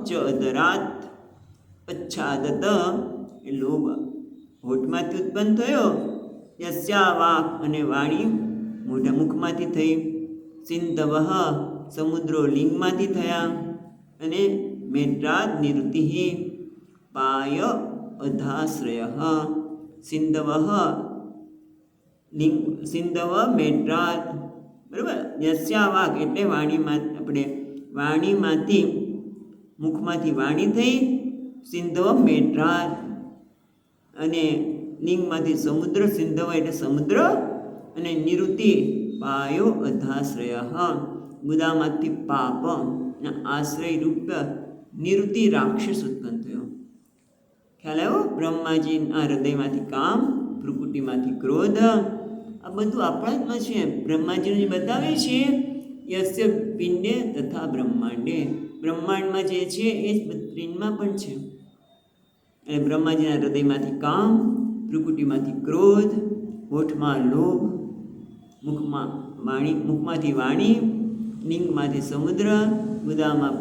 A: ચ અધરાત અચ્છાદત, એ લોભ હોઠમાંથી ઉત્પન્ન થયો. યસ્યા વાક, અને વાણી મોઢા મુખમાંથી થઈ. સિંધવ સમુદ્રો લિંગમાંથી થયા. અને મેટ્રાદ નિવૃત્તિ પાય અધાશ્રય. સિંધવ લિંગ, સિંધવ મેટ્રાદ, બરાબર. યસ્યા વાક એટલે વાણીમાં, આપણે વાણીમાંથી, મુખમાંથી વાણી થઈ. સિંધવ મેટ્રાદ, અને લિંગમાંથી સમુદ્ર. સિંધવ એટલે સમુદ્ર, અને નિવૃત્તિ પાયો અધાશ્રય. ગુદામાંથી પાપ, અને આશ્રય રૂપ નિવૃત્તિ રાક્ષસ ઉત્પન્ન થયો. ખ્યાલ આવ્યો? બ્રહ્માજીના હૃદયમાંથી કામ, ભ્રુકુટીમાંથી ક્રોધ. આ બધું આપણા જ છે. બ્રહ્માજીનું જે બતાવે છે, યસ્ય પિંડે તથા બ્રહ્માંડે. બ્રહ્માંડમાં જે છે એ જ પિંડમાં પણ છે. અને બ્રહ્માજીના હૃદયમાંથી કામ, ભ્રુકુટીમાંથી ક્રોધ, હોઠમાં લોભ, મુખમાં વાણી, મુખમાંથી વાણી, લિંગમાંથી સમુદ્ર, ગુદામાં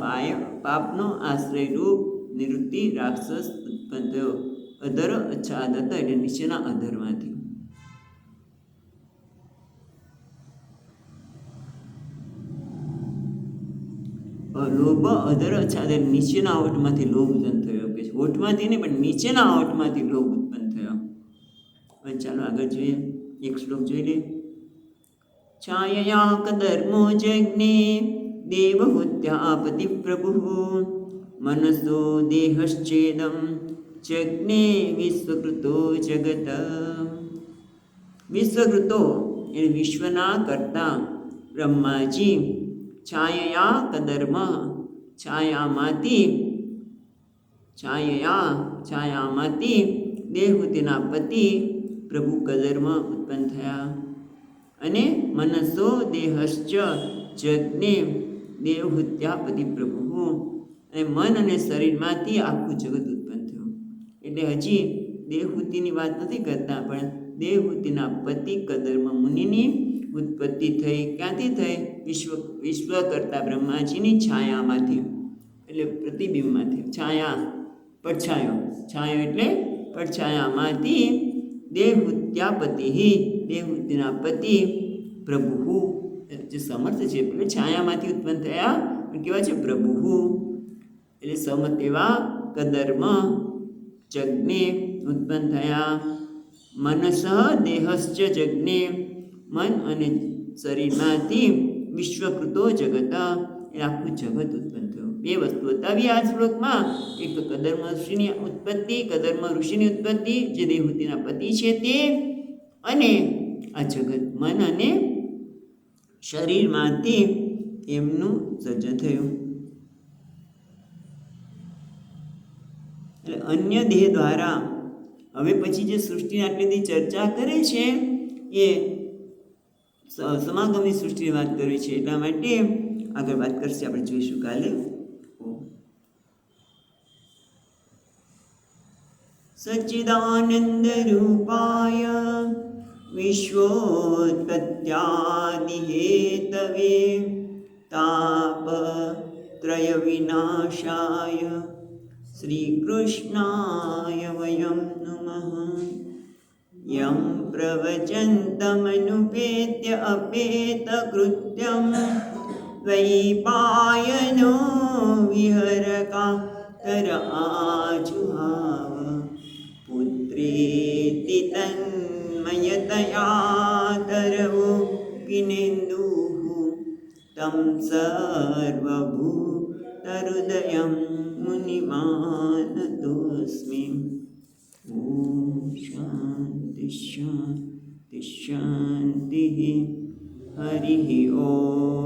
A: પાપનો આશ્રય રૂપ નિવૃત્તિ રાક્ષસ ઉત્પન્ન થયો. અધર અચ્છાદત એટલે નીચેના અધરમાંથી. લોભ અધર અચ્છાદ, નીચેના હોઠમાંથી લોભ ઉત્પન્ન થયો. કે હોઠમાંથી નહીં પણ નીચેના હોઠમાંથી લોભ ઉત્પન્ન થયો. હવે ચાલો આગળ જોઈએ, એક શ્લોક જોઈ લે. છાયયા કદર્મો જગ્ને દેવહૂત્યાપતિ પ્રભુ મનસો દેહશ્ચેદમ જગ્ને વિશ્વકૃતો જગત. વિશ્વકૃતો એટલે વિશ્વના કર્તા બ્રહ્માજી છાયયા કદર્મ, છાયામાંથી, છાયામાંથી દેહહૂતિના પતિ પ્રભુ કદર્મ ઉત્પન્ન થયા. અને મનસો દેહશ્ચ જગ્ને દેવહૂત્યાપતિ પ્રભુ, અને મન અને શરીરમાંથી આખું જગત ઉત્પન્ન થયું. એટલે હજી દેવહૂતિની વાત નથી કરતા, પણ દેવહૂતિના પતિ કદર્મ મુનિની ઉત્પત્તિ થઈ. ક્યાંથી થઈ? વિશ્વ કરતા બ્રહ્માજીની છાયામાંથી, એટલે પ્રતિબિંબમાંથી. છાયા પડછાયો, છાયો એટલે પડછાયામાંથી દેવહૂત્યાપતિ, દેવહૂતિના પતિ પ્રભુ જે સમર્થ છે, એટલે છાયામાંથી ઉત્પન્ન થયા પણ કેવા છે? પ્રભુ. એટલે સમર્થ એવા કદર્મ જગ્ને ઉત્પન્ન થયા. મનસ દેહશ્ચ જગ્ને, મન અને શરીરમાંથી વિશ્વકૃતો જગત, એ આખું જગત ઉત્પન્ન થયું. બે વસ્તુ બતાવી આ શ્લોકમાં. એક તો કદર્મ ઋષિની ઉત્પત્તિ, કદર્મ ઋષિની ઉત્પત્તિ જે દેવહૂતિના પતિ છે તે, અને આ જગત મન અને શરીરમાંથી એમનું સર્જન થયું. એટલે અન્ય દેહ દ્વારા હવે પછી જે સૃષ્ટિની આટલી બધી ચર્ચા કરે છે એ સમાગમની સૃષ્ટિની વાત કરવી છે. એટલા માટે આગળ વાત કરશે, આપણે જોઈશું કાલે. સચ્ચિદાનંદ રૂપાય વિશ્વોત્પત્યાદિ હેતવે તાપત્રય વિનાશાય શ્રી કૃષ્ણાય વયમ નમઃ. યમ પ્રવચંતમનુપેત્ય અપેત કૃત્યમ વૈપાયનો વિહરકા तर आजुहाव पुत्रेति तन्मयतया तरवो किनेन्दुः तं सर्वभूतहृदयं मुनिमानतोऽस्मि। ॐ शान्ति शान्ति शान्तिः। हरिः ॐ